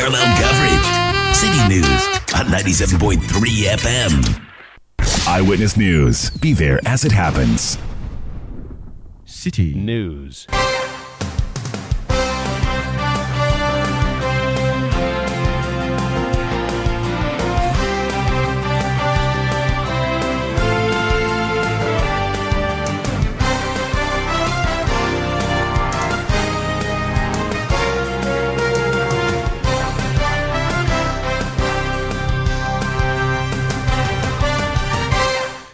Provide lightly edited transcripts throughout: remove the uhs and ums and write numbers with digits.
unparalleled coverage. Citi News on 97.3 FM. Eyewitness News. Be there as it happens. Citi News.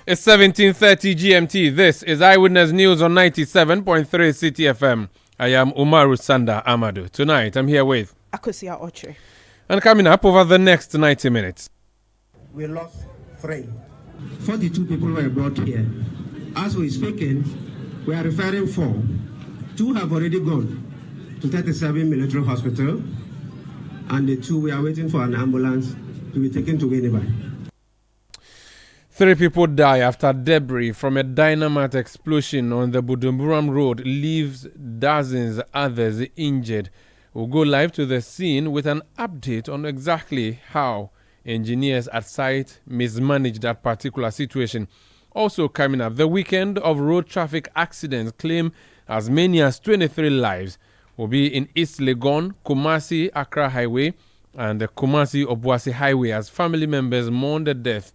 It's 17:30 GMT. This is Eyewitness News on 97.3 Citi FM. I am Umaru Sanda Amadu. Tonight, I'm here with Akosia Oche. And coming up over the next 90 minutes. We lost 3. 42 people were brought here. As we're speaking, we are referring 4. 2 have already gone to 37 military hospital, and the 2 we are waiting for an ambulance to be taken to Winneba. 3 people die after debris from a dynamite explosion on the Budumburam Road leaves dozens others injured. We'll go live to the scene with an update on exactly how engineers at site mismanaged that particular situation. Also coming up, the weekend of road traffic accidents claim as many as 23 lives will be in East Legon, Kumasi Accra Highway and the Kumasi Obuasi Highway as family members mourn the death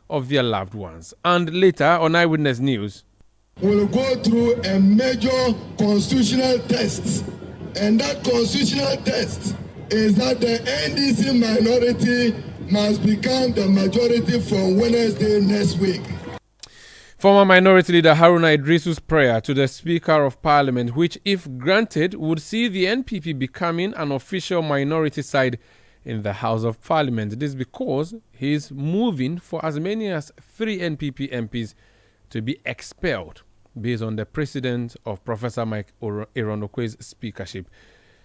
of their loved ones. And later on Eyewitness News, we'll go through a major constitutional test, and that constitutional test is that the NDC minority must become the majority from Wednesday next week. Former Minority Leader Haruna Idrisu's prayer to the Speaker of Parliament, which if granted would see the NPP becoming an official minority side in the House of Parliament. This because he is moving for as many as 3 NPP MPs to be expelled based on the precedent of Professor Mike Eronokwe's speakership.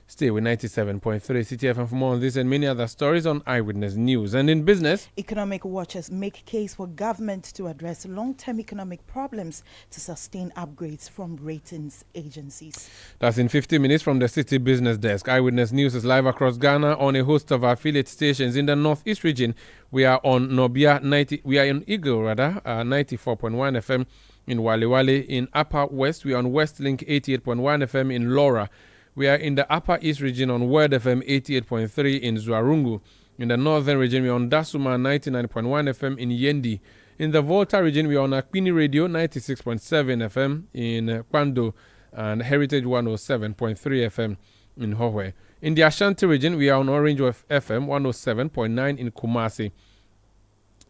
Stay with 97.3 Citi FM for more on this and many other stories on Eyewitness News. And in business, economic watchers make case for government to address long-term economic problems to sustain upgrades from ratings agencies. That's in 50 minutes from the Citi Business Desk. Eyewitness News is live across Ghana on a host of affiliate stations. In the Northeast region, we are on Nobia 90. We are on Eagle 94.1 FM in Wale. In Upper West, we are on Westlink 88.1 FM in Laura. We are in the Upper East region on Word FM 88.3 in Zuarungu. In the Northern region, we are on Dasuma 99.1 FM in Yendi. In the Volta region, we are on Akwini Radio 96.7 FM in Kwando and Heritage 107.3 FM in Hohwe. In the Ashanti region, we are on Orange FM 107.9 in Kumasi.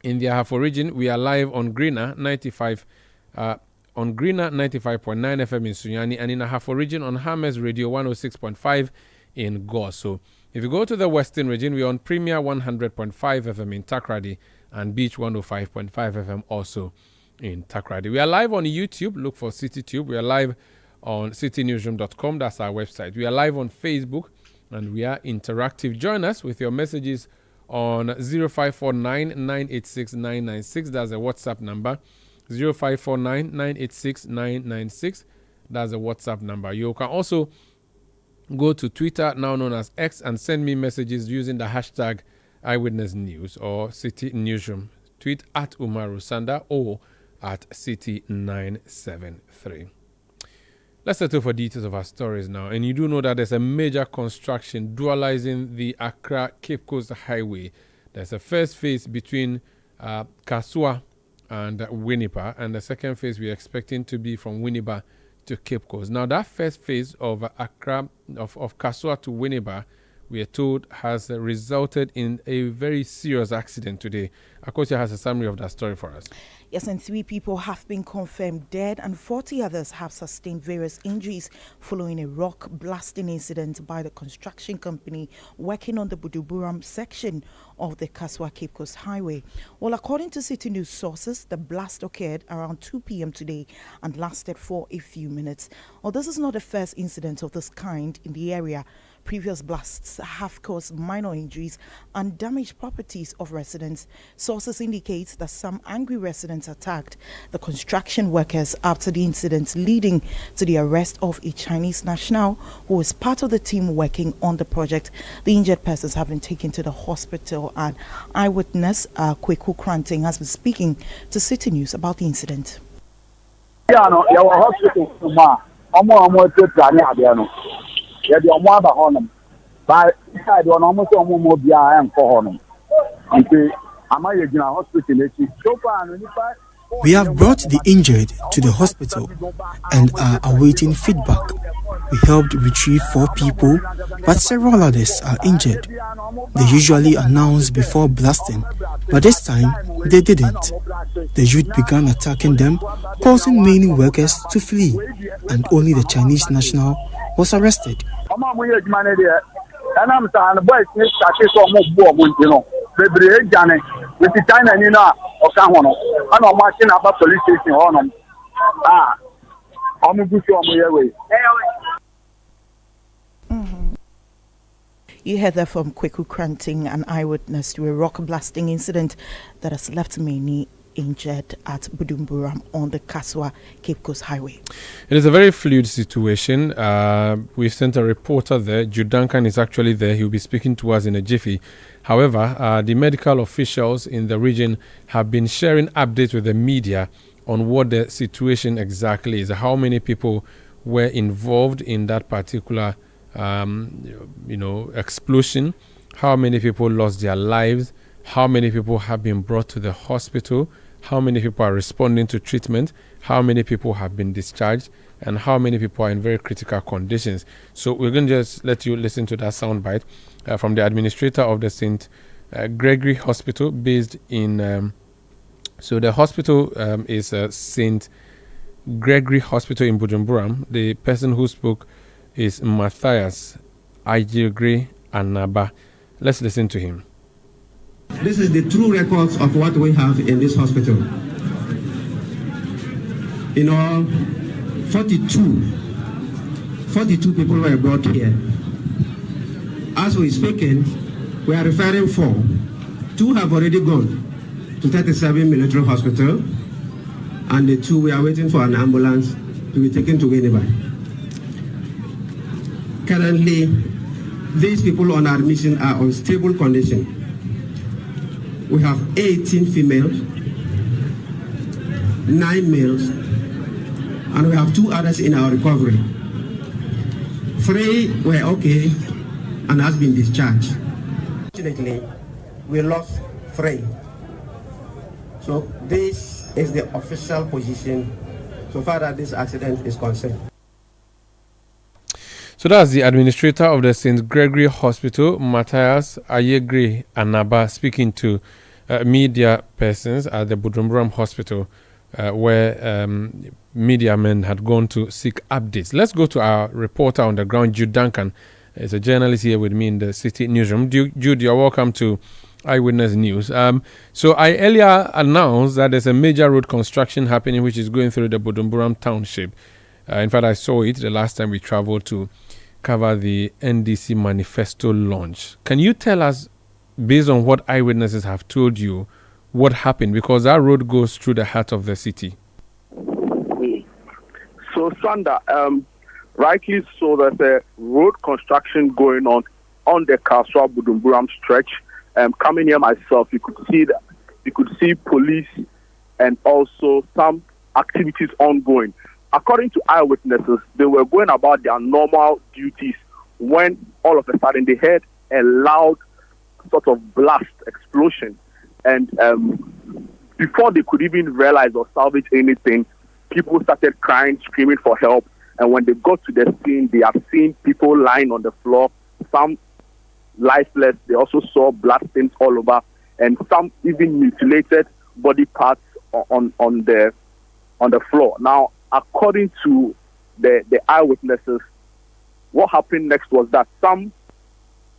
In the Ahafo region, we are live on Greener 95.9 FM in Sunyani, and in Ahafo region on Hames Radio 106.5 in Goso. If you go to the Western region, we're on Premier 100.5 FM in Takrady and Beach 105.5 FM also in Takrady. We are live on YouTube. Look for CityTube. We are live on citynewsroom.com. That's our website. We are live on Facebook and we are interactive. Join us with your messages on 0549 986 996. That's a WhatsApp number. 0549 986 996. That's a WhatsApp number. You can also go to Twitter, now known as X, and send me messages using the hashtag Eyewitness News or Citi Newsroom. Tweet at Umaru Sanda or at Citi973. Let's settle for details of our stories now. And you do know that there's a major construction dualizing the Accra-Cape Coast Highway. There's a first phase between Kasua and Winneba, and the second phase we're expecting to be from Winneba to Cape Coast. Now, that first phase of Accra, of Kasua to Winneba, we are told has resulted in a very serious accident today. Akosia has a summary of that story for us. Yes, and 3 people have been confirmed dead and 40 others have sustained various injuries following a rock blasting incident by the construction company working on the Buduburam section of the Kaswa Cape Coast Highway. Well, according to Citi News sources, the blast occurred around 2 p.m. today and lasted for a few minutes. Well, this is not the first incident of this kind in the area. Previous blasts have caused minor injuries and damaged properties of residents. Sources indicate that some angry residents attacked the construction workers after the incident, leading to the arrest of a Chinese national who was part of the team working on the project. The injured persons have been taken to the hospital, and Eyewitness Kweku Kranting has been speaking to Citi News about the incident. Yeah, no, you were hospital. The Omaba Honum. But I don't almost almost be I am for Honum. Am I in a hospital? So far, we have brought the injured to the hospital and are awaiting feedback. We helped retrieve 4 people, but several others are injured. They usually announce before blasting, but this time they didn't. The youth began attacking them, causing many workers to flee, and only the Chinese national was arrested. And I'm saying the boys need to take some more board, you know. The brave Johnny with the China Nina or Kahono. And I'm watching about police station on them. I'm going to show my way. You heard that from Kweku Kranting, an eyewitness to a rock blasting incident that has left many injured at Budumburam on the Kaswa Cape Coast Highway. It is a very fluid situation. We sent a reporter there. Yaw Danquah is actually there. He'll be speaking to us in a jiffy. However, the medical officials in the region have been sharing updates with the media on what the situation exactly is, how many people were involved in that particular explosion, how many people lost their lives, how many people have been brought to the hospital, how many people are responding to treatment, how many people have been discharged, and how many people are in very critical conditions. So we're going to just let you listen to that soundbite from the administrator of the St. Gregory Hospital based in... so the hospital is St. Gregory Hospital in Budumburam. The person who spoke is Matthias Ayegre Anaba. Let's listen to him. This is the true records of what we have in this hospital. In all, 42 people were brought here. As we're speaking, we are referring 4. 2 have already gone to 37 military hospital, and the 2 we are waiting for an ambulance to be taken to Winneba. Currently, these people on admission are on stable condition. We have 18 females, 9 males, and we have 2 others in our recovery. 3 were okay and has been discharged. Fortunately, we lost 3. So this is the official position so far that this accident is concerned. So that's the administrator of the St. Gregory Hospital, Matthias Ayegre Anaba, speaking to media persons at the Budumburam Hospital, where media men had gone to seek updates. Let's go to our reporter on the ground, Yaw Danquah. Is a journalist here with me in the Citi newsroom. Jude, you're welcome to Eyewitness News. So I earlier announced that there's a major road construction happening which is going through the Budumburam township. In fact, I saw it the last time we traveled to cover the NDC manifesto launch. Can you tell us, based on what eyewitnesses have told you, what happened? Because that road goes through the heart of the city. So, Sanda, rightly so, there's a road construction going on the Kaswa Budumburam stretch. Coming here myself, you could see police and also some activities ongoing. According to eyewitnesses, they were going about their normal duties when all of a sudden they heard a loud sort of blast explosion. And before they could even realize or salvage anything, people started crying, screaming for help. And when they got to the scene, they have seen people lying on the floor, some lifeless. They also saw blood stains all over, and some even mutilated body parts on the floor. Now, according to the eyewitnesses, what happened next was that some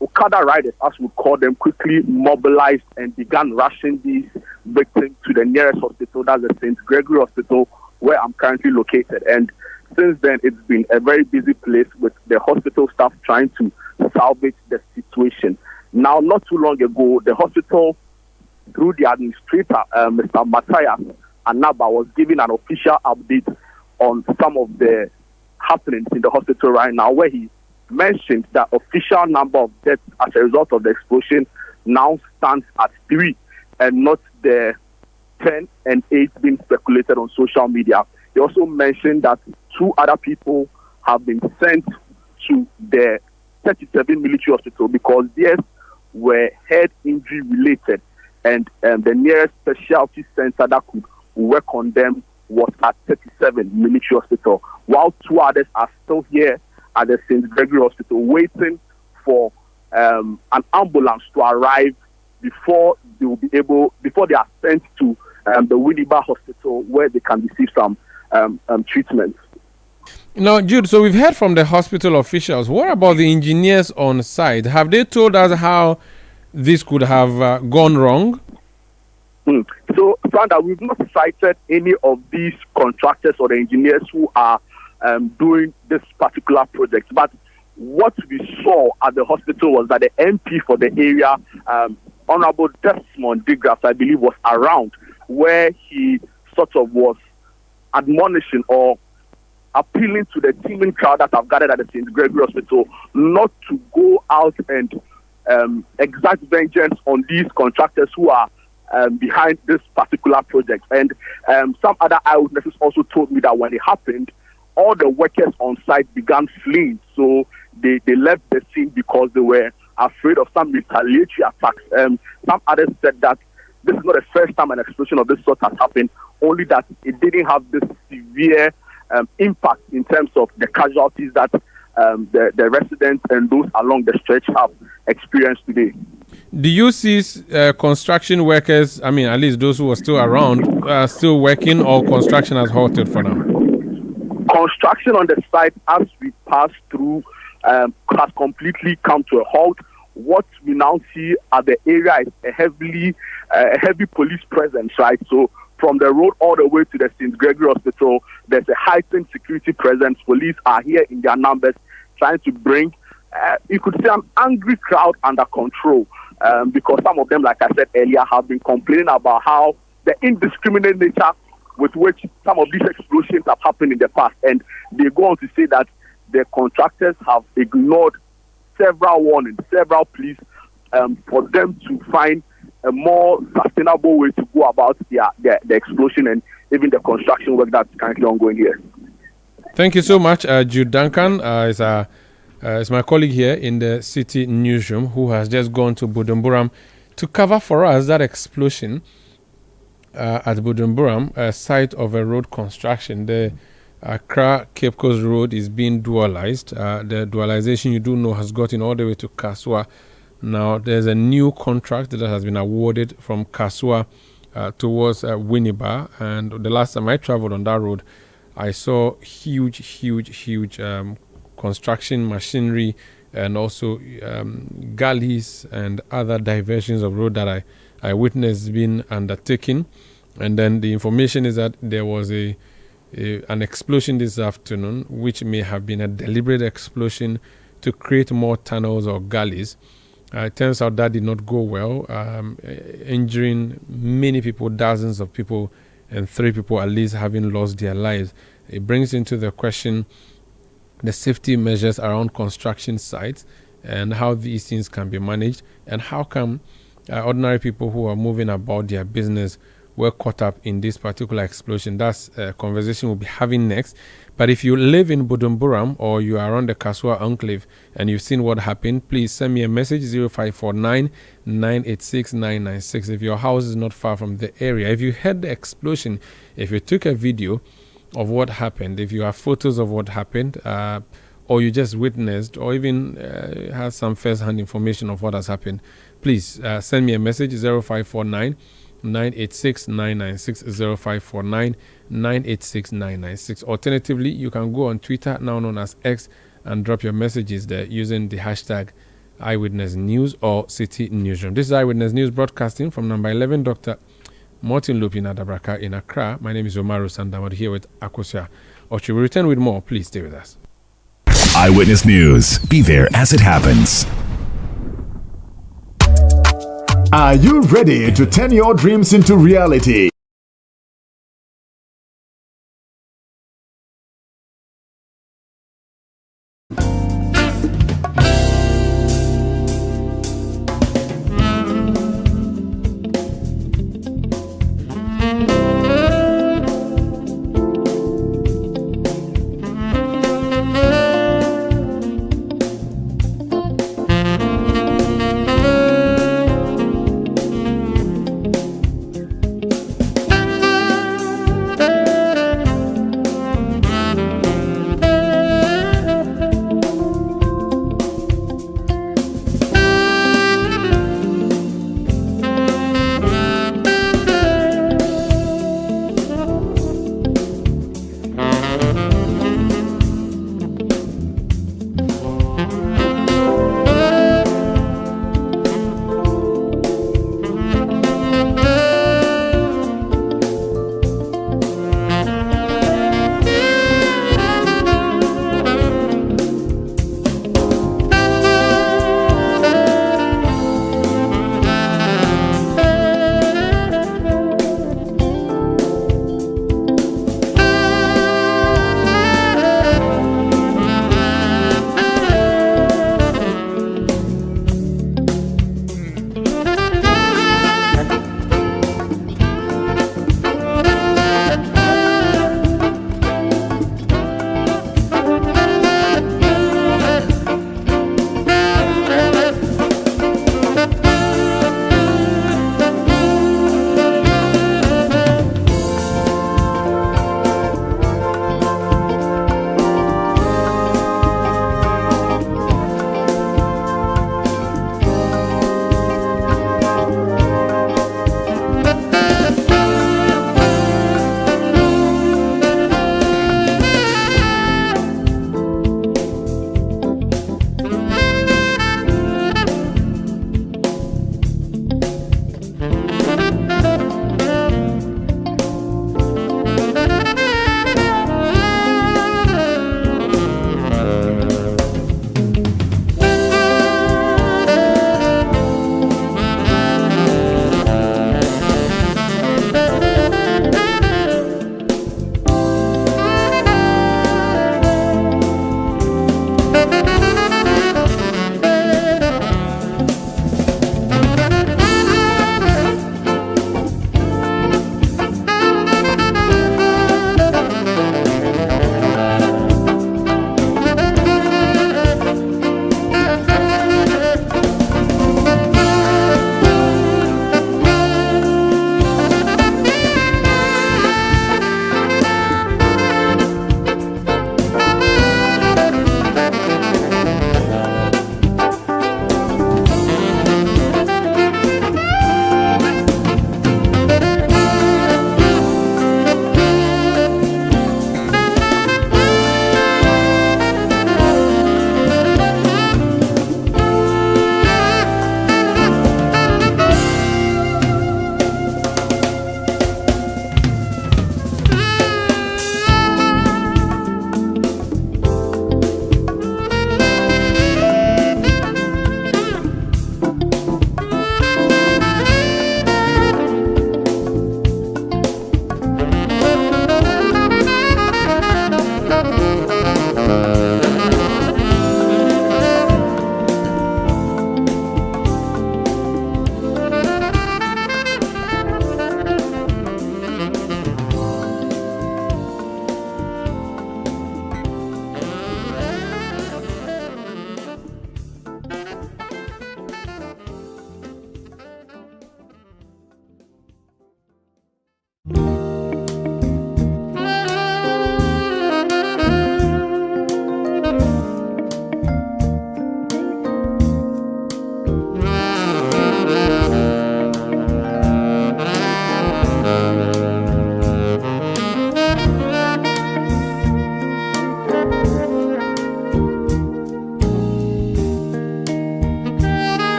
Okada riders, as we call them, quickly mobilized and began rushing these victims to the nearest hospital, that's the St. Gregory Hospital, where I'm currently located. And since then, it's been a very busy place with the hospital staff trying to salvage the situation. Now, not too long ago, the hospital, through the administrator, Mr. Matthias Anaba, was giving an official update on some of the happenings in the hospital right now, where he mentioned that official number of deaths as a result of the explosion now stands at 3 and not the 10 and 8 being speculated on social media. He also mentioned that 2 other people have been sent to the 37 military hospital because theirs were head injury related, and the nearest specialty center that could work on them was at 37 military hospital, while 2 others are still here at the St. Gregory Hospital waiting for an ambulance to arrive before they are sent to the Winneba Hospital, where they can receive some treatment. Now, Jude, so we've heard from the hospital officials. What about the engineers on site? Have they told us how this could have gone wrong? So, Sanda, we've not cited any of these contractors or the engineers who are doing this particular project. But what we saw at the hospital was that the MP for the area, Honorable Desmond Digras, I believe, was around, where he sort of was admonishing or appealing to the teeming crowd that have gathered at the St. Gregory Hospital not to go out and exact vengeance on these contractors who are behind this particular project. And some other eyewitnesses also told me that when it happened, all the workers on site began fleeing. So they left the scene because they were afraid of some retaliatory attacks. Some others said that this is not the first time an explosion of this sort has happened, only that it didn't have this severe impact in terms of the casualties that the residents and those along the stretch have experienced today. Do you see construction workers, I mean, at least those who are still around, still working, or construction has halted for now? Construction on the site, as we pass through, has completely come to a halt. What we now see at the area is a heavy police presence, right? So from the road all the way to the St. Gregory Hospital, there's a heightened security presence. Police are here in their numbers, trying to bring, you could say, an angry crowd under control. Because some of them, like I said earlier, have been complaining about how the indiscriminate nature with which some of these explosions have happened in the past. And they go on to say that the contractors have ignored several warnings, several pleas for them to find a more sustainable way to go about the explosion and even the construction work that's currently ongoing here. Thank you so much, Jude Duncan. Is my colleague here in the Citi newsroom who has just gone to Budumburam to cover for us that explosion at Budumburam, a site of a road construction. The Accra Cape Coast Road is being dualized. The dualization, you do know, has gotten all the way to Kasua. Now, there's a new contract that has been awarded from Kasua towards Winneba. And the last time I traveled on that road, I saw huge construction machinery and also gullies and other diversions of road that I witnessed being undertaken. And then the information is that there was an explosion this afternoon, which may have been a deliberate explosion to create more tunnels or gullies. It turns out that did not go well, injuring many people, dozens of people, and 3 people at least having lost their lives. It brings into the question the safety measures around construction sites and how these things can be managed, and how come ordinary people who are moving about their business were caught up in this particular explosion. That's a conversation we'll be having next. But if you live in Budumburam or you are around the Kasua Enclave and you've seen what happened, please send me a message, 0549 986 996. If your house is not far from the area, if you heard the explosion, if you took a video of what happened, if you have photos of what happened, or you just witnessed, or even have some first-hand information of what has happened, please send me a message, 0549 986 996, 0549 986 996. Alternatively, you can go on Twitter, now known as X, and drop your messages there using the hashtag Eyewitness News or Citi Newsroom. This is Eyewitness News broadcasting from number 11, Dr. Martin Lupin Adabraka in Accra. My name is Umaru Sanda Amadu here with Akosia Ochi. We return with more. Please stay with us. Eyewitness News. Be there as it happens. Are you ready to turn your dreams into reality?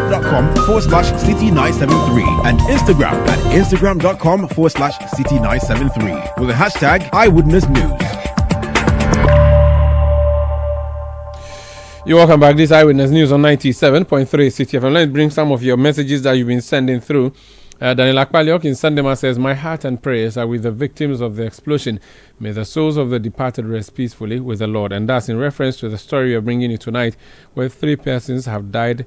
Facebook.com/Citi973 and Instagram at Instagram.com/Citi973 with the hashtag Eyewitness News. You're welcome back. This Eyewitness News on 97.3 Citi FM. Let's bring some of your messages that you've been sending through. Daniel Akpaliok in Sandema says, my heart and prayers are with the victims of the explosion. May the souls of the departed rest peacefully with the Lord. And that's in reference to the story we're bringing you tonight, where 3 persons have died,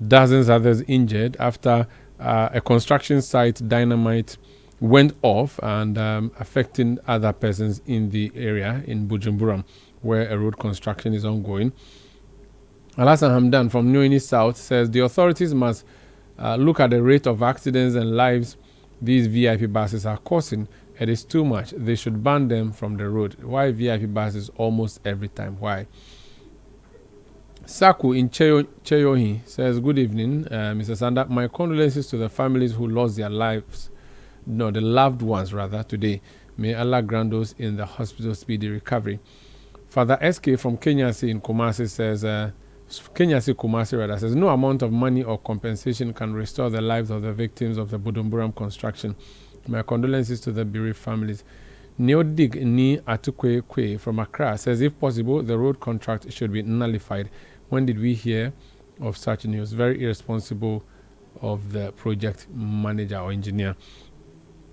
dozens others injured after a construction site dynamite went off and affecting other persons in the area in Bujumbura, where a road construction is ongoing. Alasan Hamdan from Nyoini South says the authorities must look at the rate of accidents and lives these VIP buses are causing. It is too much. They should ban them from the road. Why VIP buses almost every time? Why? Saku in Cheyohi says, good evening, Mr. Sanda. My condolences to the families who lost their lives, no, the loved ones rather, today. May Allah grant those in the hospital speedy recovery. Father SK from Kenya in Kumasi says, says, no amount of money or compensation can restore the lives of the victims of the Budumburam construction. My condolences to the bereaved families. Neodig Ni Atukwe Kwe from Accra says, if possible, the road contract should be nullified. When did we hear of such news? Very irresponsible of the project manager or engineer.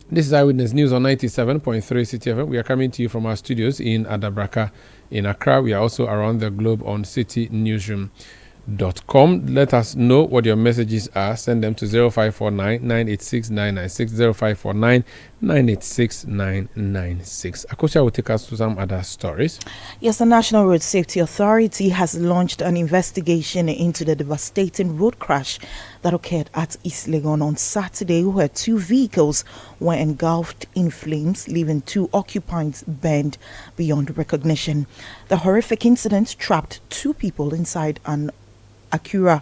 This is Eyewitness News on 97.3 Citi FM. We are coming to you from our studios in Adabraka in Accra. We are also around the globe on citinewsroom.com. Let us know what your messages are. Send them to 0549 986 996, 0549 986 996. Akosha will take us to some other stories. Yes, the National Road Safety Authority has launched an investigation into the devastating road crash that occurred at East Legon on Saturday, where 2 vehicles were engulfed in flames, leaving 2 occupants burned beyond recognition. The horrific incident trapped 2 people inside an Acura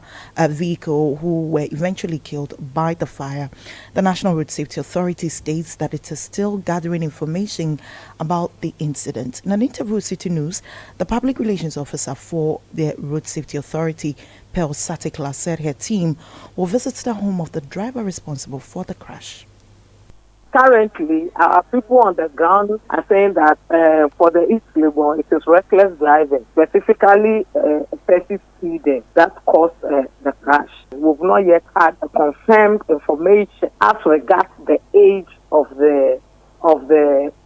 vehicle who were eventually killed by the fire. The National Road Safety Authority states that it is still gathering information about the incident. In an interview with Citi News, the public relations officer for the Road Safety Authority, Pearl Satikla, said her team will visit the home of the driver responsible for the crash. Currently, our people on the ground are saying that for the East Legon, it is reckless driving, specifically excessive speeding, that caused the crash. We've not yet had a confirmed information as regards the age of the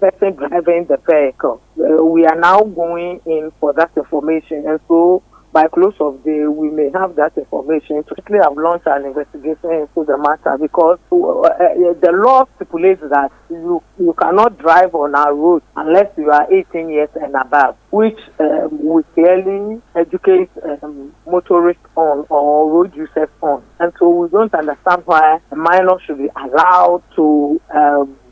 person driving the vehicle. We are now going in for that information, and so by close of day, we may have that information to quickly have launched an investigation into the matter, because the law stipulates that you cannot drive on our road unless you are 18 years and above, which we clearly educate motorists on or road users on. And so we don't understand why a minor should be allowed to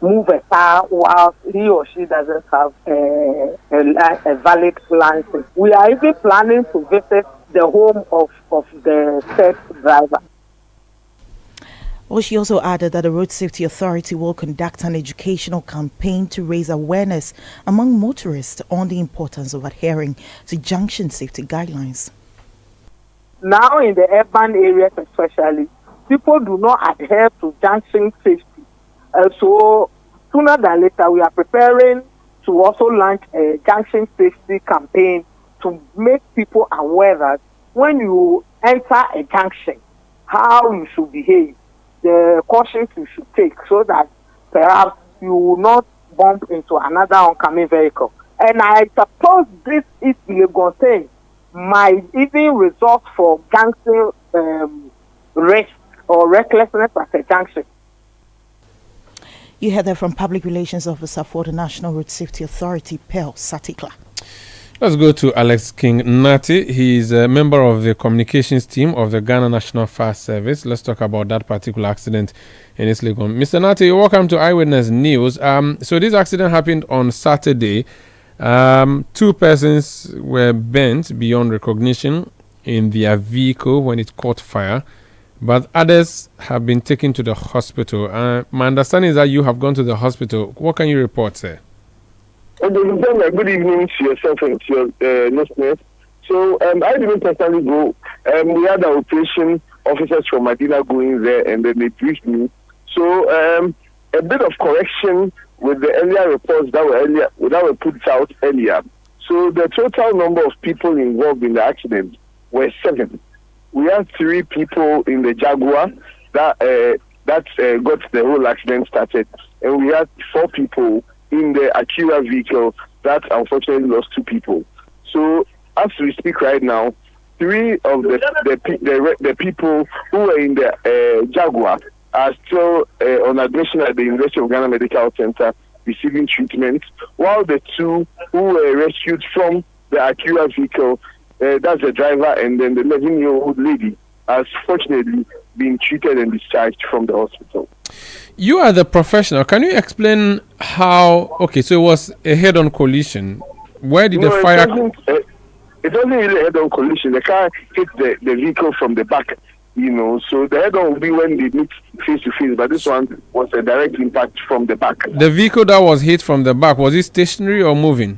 move a car while he or she doesn't have a valid license. We are even planning to visit the home of the third driver. Well, she also added that the Road Safety Authority will conduct an educational campaign to raise awareness among motorists on the importance of adhering to junction safety guidelines. Now in the urban areas especially, people do not adhere to junction safety. So sooner than later, we are preparing to also launch a junction safety campaign to make people aware that when you enter a junction, how you should behave, the cautions you should take, so that perhaps you will not bump into another oncoming vehicle. And I suppose this is illegal thing might even result for junction risk or recklessness at a junction. You heard that from Public Relations Officer for the National Road Safety Authority, Pearl Satikla. Let's go to Alex King Nati. He's a member of the communications team of the Ghana National Fire Service. Let's talk about that particular accident in East Legon. Mr. Nati, welcome to Eyewitness News. So this accident happened on Saturday. 2 persons were burnt beyond recognition in their vehicle when it caught fire, but others have been taken to the hospital. My understanding is that you have gone to the hospital. What can you report, sir? Good evening to yourself and to your listeners. So I didn't personally go. We had an operation officers from Medina going there, and then they briefed me. So a bit of correction with the earlier reports that were put out earlier. So the total number of people involved in the accident were 7. We had 3 people in the Jaguar that got the whole accident started, and we had 4 people in the Acura vehicle that unfortunately lost 2 people. So as we speak right now, 3 of the people who were in the Jaguar are still on admission at the University of Ghana Medical Center receiving treatment, while the 2 who were rescued from the Acura vehicle, that's the driver and then the 11-year-old lady, has fortunately been treated and discharged from the hospital. You are the professional. Can you explain how? Okay, so it was a head-on collision. Where did the fire? It wasn't really a head-on collision. The car hit the vehicle from the back. So the head-on will be when they meet face-to-face, but this one was a direct impact from the back. The vehicle that was hit from the back, was it stationary or moving?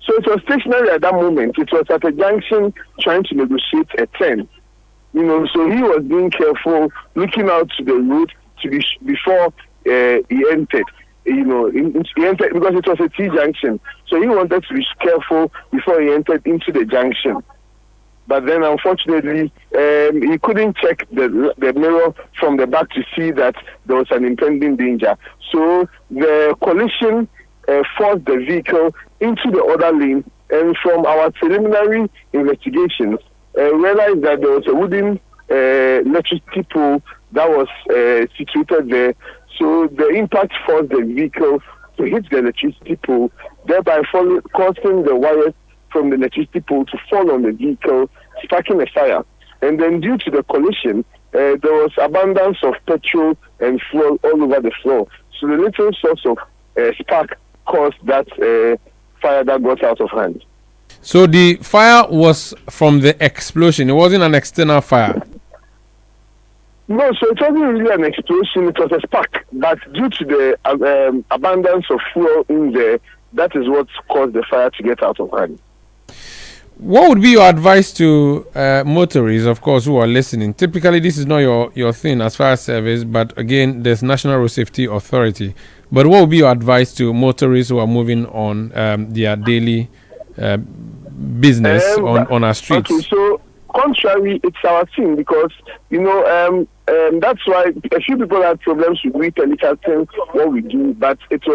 So it was stationary at that moment. It was at a junction trying to negotiate a turn. So he was being careful, looking out to the road before he entered. He entered because it was a T-junction. So he wanted to be careful before he entered into the junction. But then, unfortunately, he couldn't check the mirror from the back to see that there was an impending danger. So the collision forced the vehicle into the other lane. And from our preliminary investigations, realized that there was a wooden electricity pole that was situated there. So the impact forced the vehicle to hit the electricity pole, thereby causing the wires from the electricity pole to fall on the vehicle, sparking a fire. And then due to the collision, there was abundance of petrol and fuel all over the floor. So the little source of spark caused that fire that got out of hand. So the fire was from the explosion. It wasn't an external fire. No, so it wasn't really an explosion. It was a spark. But due to the abundance of fuel in there, that is what caused the fire to get out of hand. What would be your advice to motorists, of course, who are listening? Typically, this is not your thing as far as service, but again, there's National Road Safety Authority. But what would be your advice to motorists who are moving on their daily business on our streets? Okay, so contrary, it's our thing because, that's why a few people had problems with telecasting what we do, but it's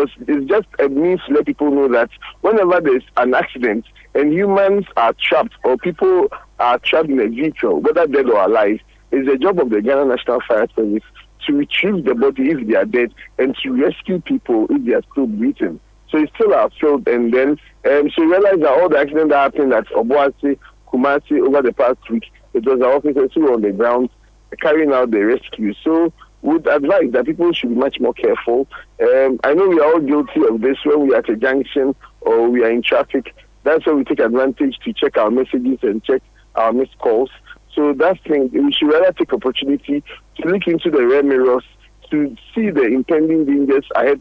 just a means to let people know that whenever there's an accident and humans are trapped or people are trapped in a vehicle, whether dead or alive, it's the job of the Ghana National Fire Service to retrieve the body if they are dead and to rescue people if they are still breathing. So it's still our field, and then so realize that all the accidents that happened at Obuasi, Kumasi over the past week, it was our officers who were on the ground carrying out the rescue. So would advise that people should be much more careful. I know we are all guilty of this when we are at a junction or we are in traffic. That's why we take advantage to check our messages and check our missed calls. So that's thing. We should rather take opportunity to look into the rear mirrors to see the impending dangers ahead,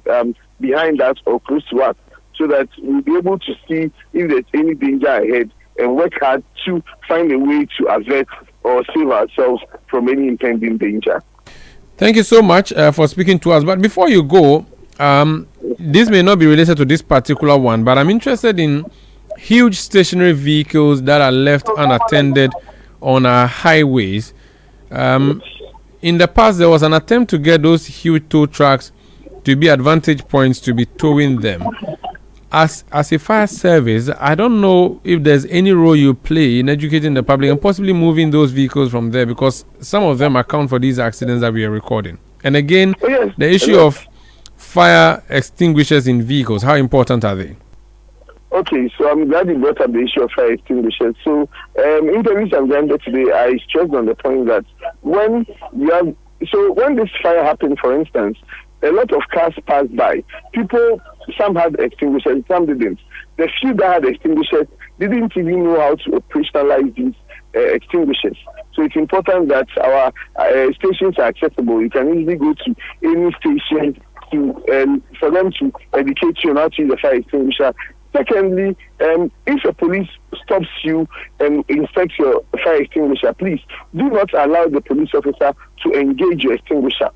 behind us or close to us, so that we'll be able to see if there's any danger ahead and work hard to find a way to avert or save ourselves from any impending danger. Thank you so much for speaking to us. But before you go, this may not be related to this particular one, but I'm interested in huge stationary vehicles that are left unattended on our highways. In the past, there was an attempt to get those huge tow trucks to be advantage points to be towing them. As a fire service, I don't know if there's any role you play in educating the public and possibly moving those vehicles from there, because some of them account for these accidents that we are recording. And again, the issue of fire extinguishers in vehicles, how important are they? Okay, so I'm glad you brought up the issue of fire extinguishers. So, interviews I've granted today, I stressed on the point that when this fire happened, for instance, a lot of cars passed by. Some had extinguishers, some didn't. The few that had extinguishers didn't even know how to operationalize these extinguishers. So it's important that our stations are accessible. You can easily go to any station for them to educate you on how to use a fire extinguisher. Secondly, if a police stops you and inspects your fire extinguisher, please do not allow the police officer to engage your extinguisher,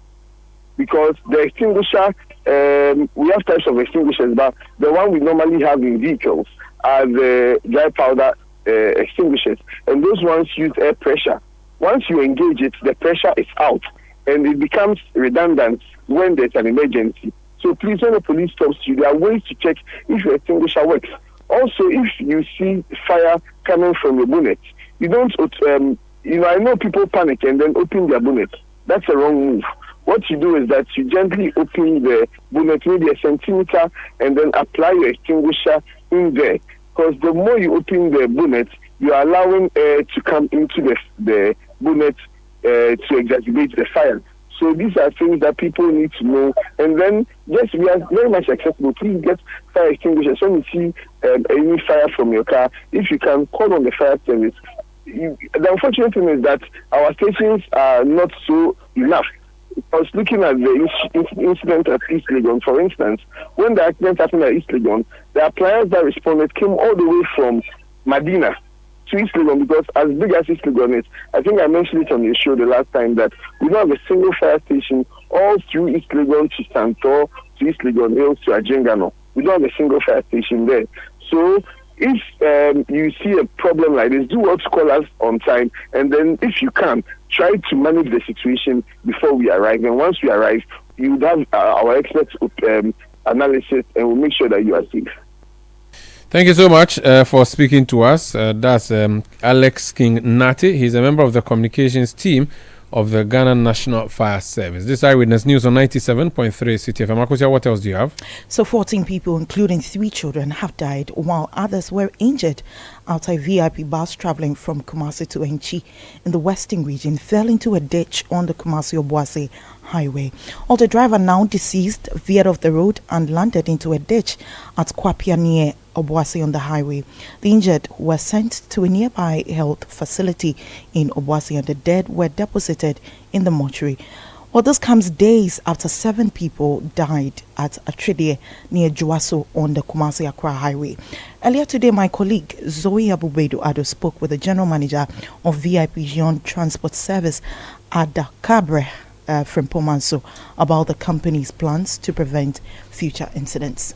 because the extinguisher, we have types of extinguishers, but the one we normally have in vehicles are the dry powder extinguishers, and those ones use air pressure. Once you engage it, the pressure is out, and it becomes redundant when there's an emergency. So please, when the police stops you, there are ways to check if your extinguisher works. Also, if you see fire coming from your bonnet, you don't, I know people panic and then open their bonnet. That's a wrong move. What you do is that you gently open the bonnet, maybe a centimeter, and then apply your extinguisher in there. Because the more you open the bonnet, you are allowing air to come into the bonnet to exacerbate the fire. So these are things that people need to know. And then, yes, we are very much accessible. Please get fire extinguishers. When you see any fire from your car, if you can call on the fire service. The unfortunate thing is that our stations are not so enough. I was looking at the incident at East Legon, for instance. When the accident happened at East Legon, the appliance that responded came all the way from Medina to East Legon, because as big as East Legon is, I think I mentioned it on your show the last time, that we don't have a single fire station all through East Legon to Santor, to East Legon Hills, to Ajengano. We don't have a single fire station there. So if you see a problem like this, do what to call us on time, and then if you can, try to manage the situation before we arrive. And once we arrive, you would have our experts analysis, and we'll make sure that you are safe. Thank you so much for speaking to us. That's Alex King Nati. He's a member of the communications team of the Ghana National Fire Service. This Eyewitness News on 97.3 Citi FM. Akosia, what else do you have? So 14 people, including 3 children, have died, while others were injured after a VIP bus traveling from Kumasi to Enchi in the Western region fell into a ditch on the Kumasi-Obuasi highway. All the driver, now deceased, veered off the road and landed into a ditch at Kwapia near Obuasi on the highway. The injured were sent to a nearby health facility in Obuasi, and the dead were deposited in the mortuary. Well, this comes days after 7 people died at Atridie near Juaso on the Kumasi-Accra highway. Earlier today, my colleague Zoe Abubedu-Ado spoke with the general manager of VIP Yaw Transport Service, Ada Cabre from Pomanso, about the company's plans to prevent future incidents.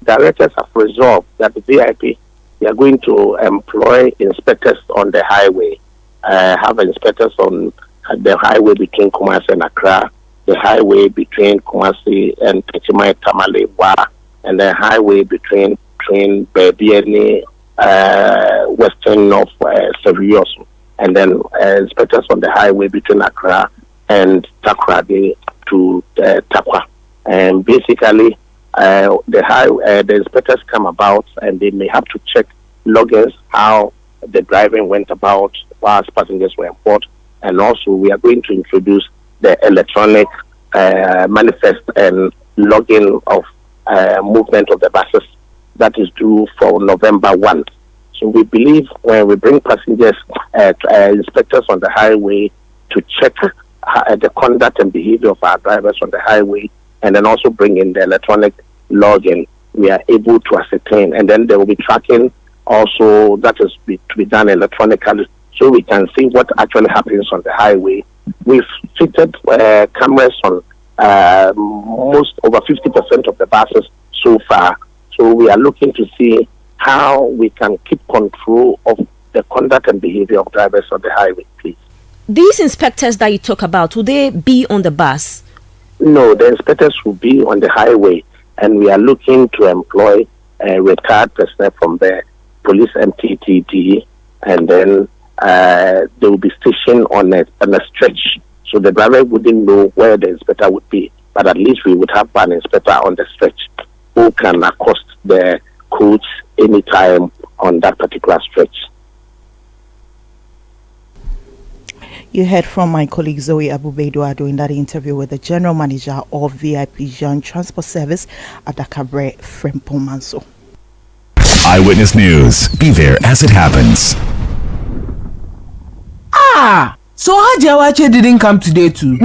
Directors have resolved that the VIP, they are going to employ inspectors on the highway, have inspectors on the highway between Kumasi and Accra, the highway between Kumasi and Techimai Tamale, and the highway between Bebiani, Western North Serioso, and then inspectors on the highway between Accra and Takrady to Takwa. And basically, the inspectors come about, and they may have to check logins, how the driving went about whilst passengers were on board. And also, we are going to introduce the electronic manifest and login of movement of the buses that is due for November 1. So we believe when we bring passengers, inspectors on the highway to check the conduct and behavior of our drivers on the highway, and then also bring in the electronic login, we are able to ascertain. And then there will be tracking also that is to be done electronically, so we can see what actually happens on the highway. We've fitted cameras on most over 50% of the buses so far. So we are looking to see how we can keep control of the conduct and behavior of drivers on the highway, please. These inspectors that you talk about, will they be on the bus? No, the inspectors will be on the highway, and we are looking to employ retired personnel from the police MTTD, and then they will be stationed on a stretch, so the driver wouldn't know where the inspector would be, but at least we would have one inspector on the stretch who can accost the coach anytime on that particular stretch. You heard from my colleague Zoe Abubedu-Ado in that interview with the general manager of VIP Yaw Transport Service at Dakabre Frempomanso. Eyewitness News. Be there as it happens. So Hajiawache didn't come today too.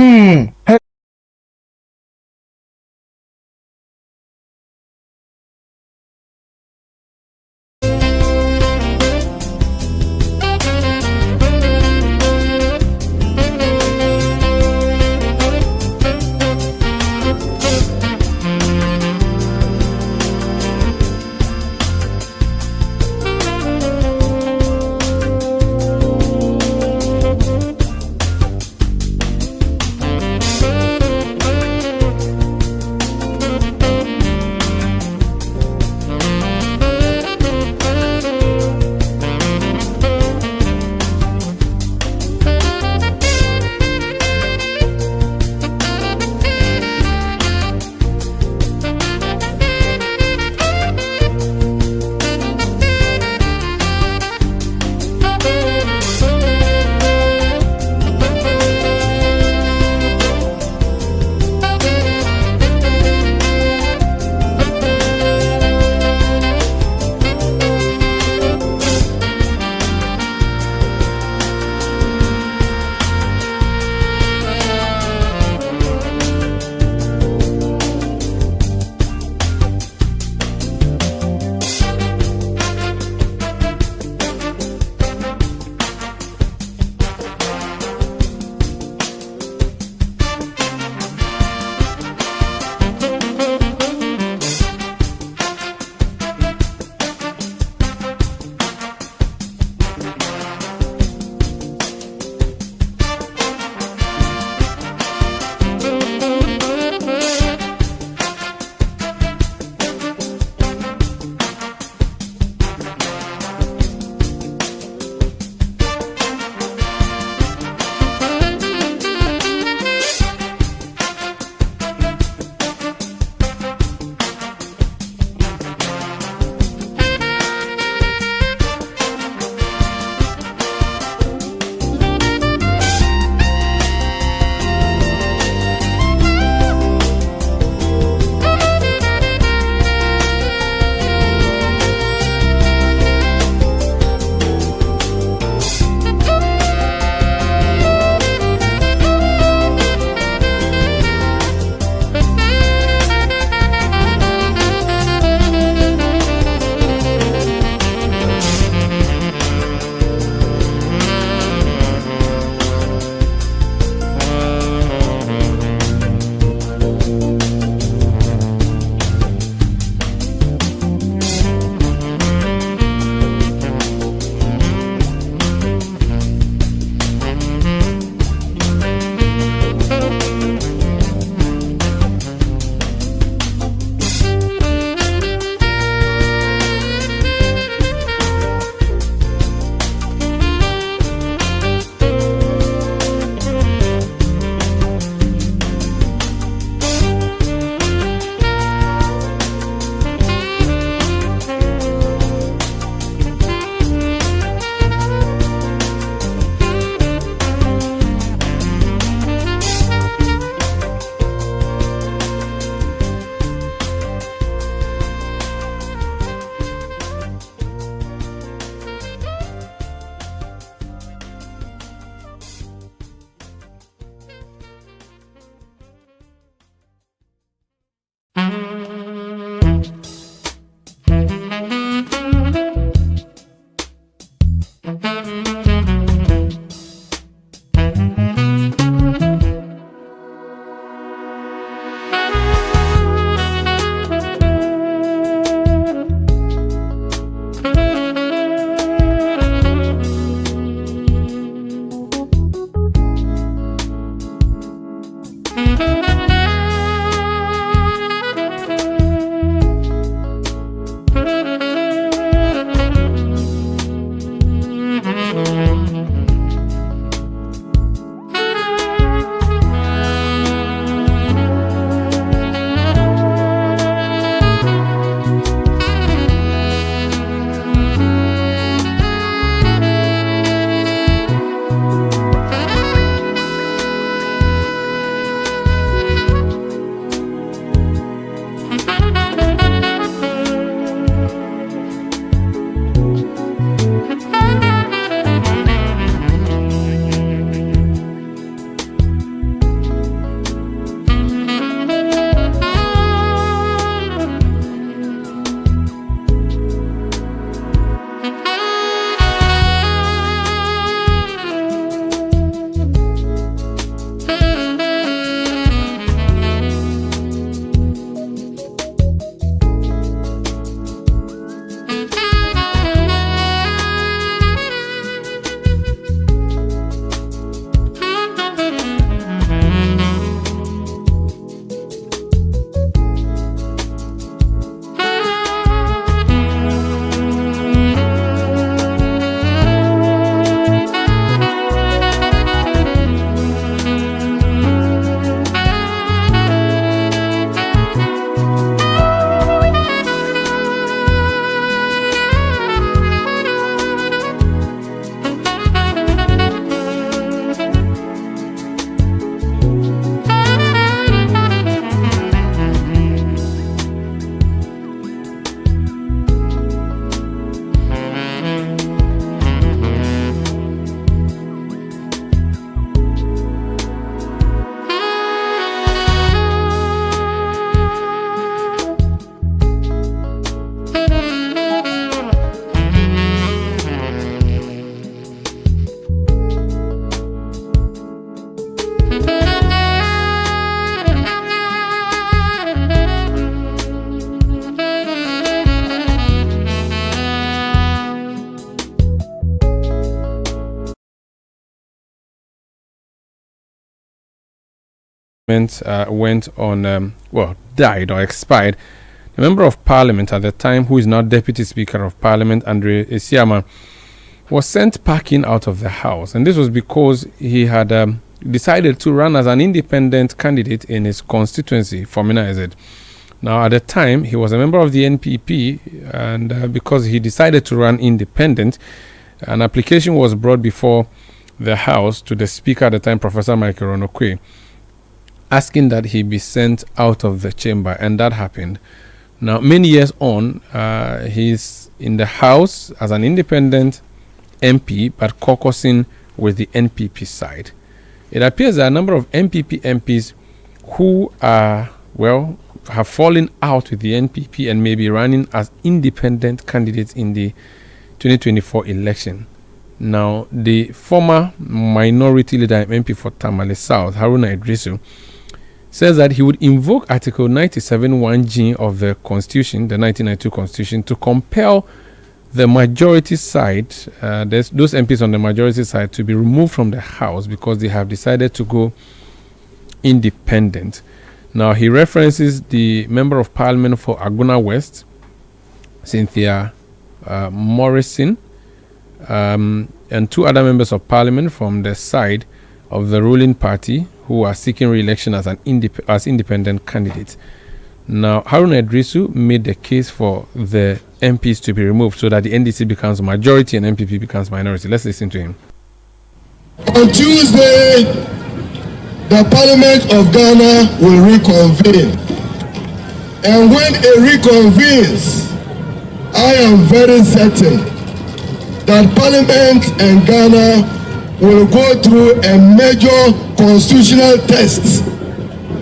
went on, died or expired. The member of parliament at the time, who is now deputy speaker of parliament, Andre Esiama, was sent packing out of the house. And this was because he had decided to run as an independent candidate in his constituency, Formina Ezed. Now, at the time, he was a member of the NPP, and because he decided to run independent, an application was brought before the House to the Speaker at the time, Professor Michael Ronokwe, asking that he be sent out of the chamber, and that happened. Now, many years on, he's in the House as an independent MP, but caucusing with the NPP side. It appears that a number of NPP MPs who are, have fallen out with the NPP and may be running as independent candidates in the 2024 election. Now, the former minority leader MP for Tamale South, Haruna Idrisu, says that he would invoke Article 97(1)G of the Constitution, the 1992 Constitution, to compel the majority side, those MPs on the majority side, to be removed from the House because they have decided to go independent. Now, he references the Member of Parliament for Aguna West, Cynthia Morrison, and two other members of Parliament from the side of the ruling party who are seeking re-election as independent candidates. Now, Haruna Idrisu made the case for the MPs to be removed so that the NDC becomes majority and MPP becomes minority. Let's listen to him. On Tuesday, the Parliament of Ghana will reconvene. And when it reconvenes, I am very certain that Parliament and Ghana will go through a major constitutional test.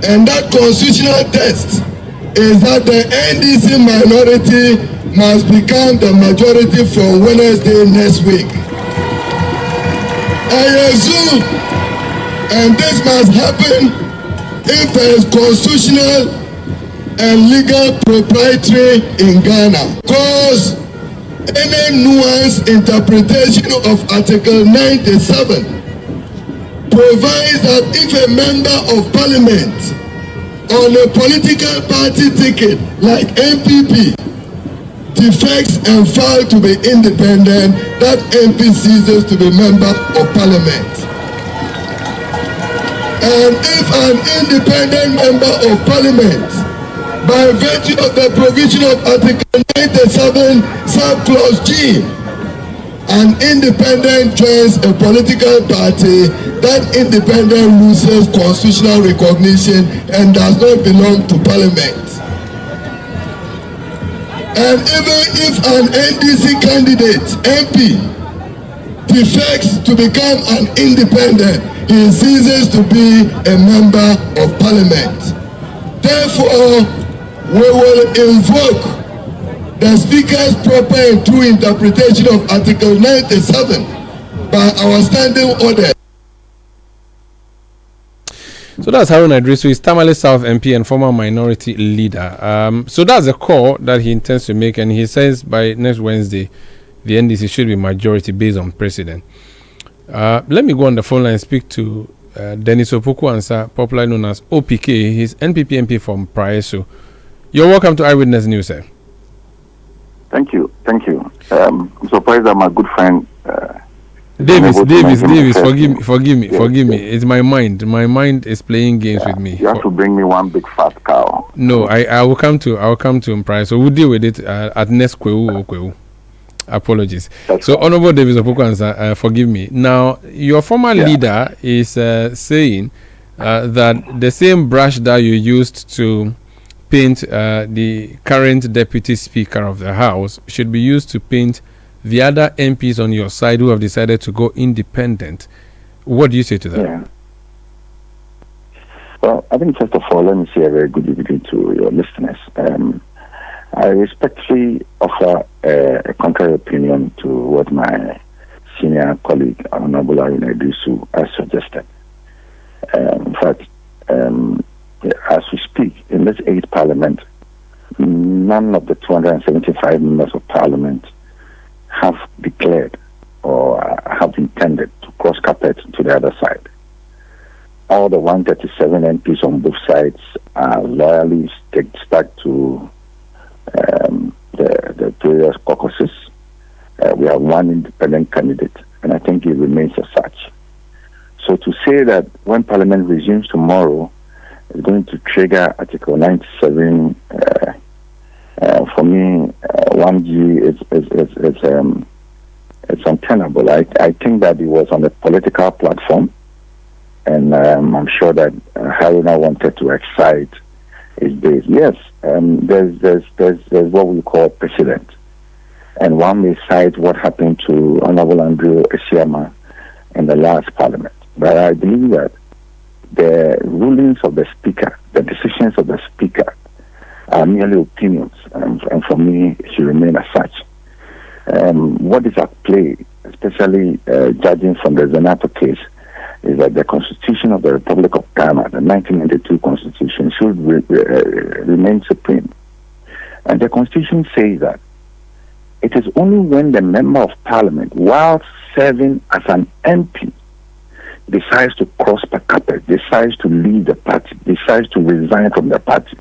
And that constitutional test is that the NDC minority must become the majority from Wednesday next week. I assume, and this must happen if there is constitutional and legal proprietary in Ghana. Because any nuanced interpretation of Article 97 to provides that if a member of parliament on a political party ticket like MPP defects and fails to be independent, that MP ceases to be member of parliament. And if an independent member of parliament, by virtue of the provision of Article 97, subclause G, an independent joins a political party, that independent loses constitutional recognition and does not belong to parliament. And even if an NDC candidate, MP, defects to become an independent, he ceases to be a member of parliament. Therefore, we will invoke the Speaker's proper and true interpretation of Article 97 by our standing order. So that's Haruna Idrisu. He's Tamale South MP and former minority leader. So that's a call that he intends to make, and he says by next Wednesday, the NDC should be majority based on precedent. Let me go on the phone line and speak to Dennis Opoku-Ansah, popularly known as OPK. He's NPP MP from Praeso. You're welcome to Eyewitness News, sir. Thank you. I'm surprised that my good friend Davis, forgive me. It's my mind. My mind is playing games with me. You have to bring me one big fat cow. No, I will come to Price. So we'll deal with it at next Kweu. Apologies. So Honorable Davis Opoku-Ansah, forgive me. Now, your former leader is saying that the same brush that you used to paint the current Deputy Speaker of the House should be used to paint the other MPs on your side who have decided to go independent. What do you say to that? Yeah. Well, I think first of all, let me say a very good evening to your listeners. I respectfully offer a contrary opinion to what my senior colleague, Honorable Haruna Idrisu, has suggested. In fact, as we speak, in this 8th Parliament, none of the 275 members of Parliament have declared or have intended to cross carpet to the other side. All the 137 MPs on both sides are loyally stuck to the various caucuses. We have one independent candidate, and I think it remains as such. So to say that when Parliament resumes tomorrow, it's going to trigger Article 97, for me, 1G it's untenable. I think that it was on a political platform, and I'm sure that Haruna wanted to excite his base. Yes, there's what we call precedent, and one may cite what happened to Honorable Andrew Esiama in the last Parliament. But I believe that the rulings of the Speaker, the decisions of the Speaker, are merely opinions, and for me, it should remain as such. What is at play, especially judging from the Zenato case, is that the Constitution of the Republic of Ghana, the 1992 Constitution, should remain supreme. And the Constitution says that it is only when the Member of Parliament, while serving as an MP, decides to cross the carpet, decides to leave the party, decides to resign from the party.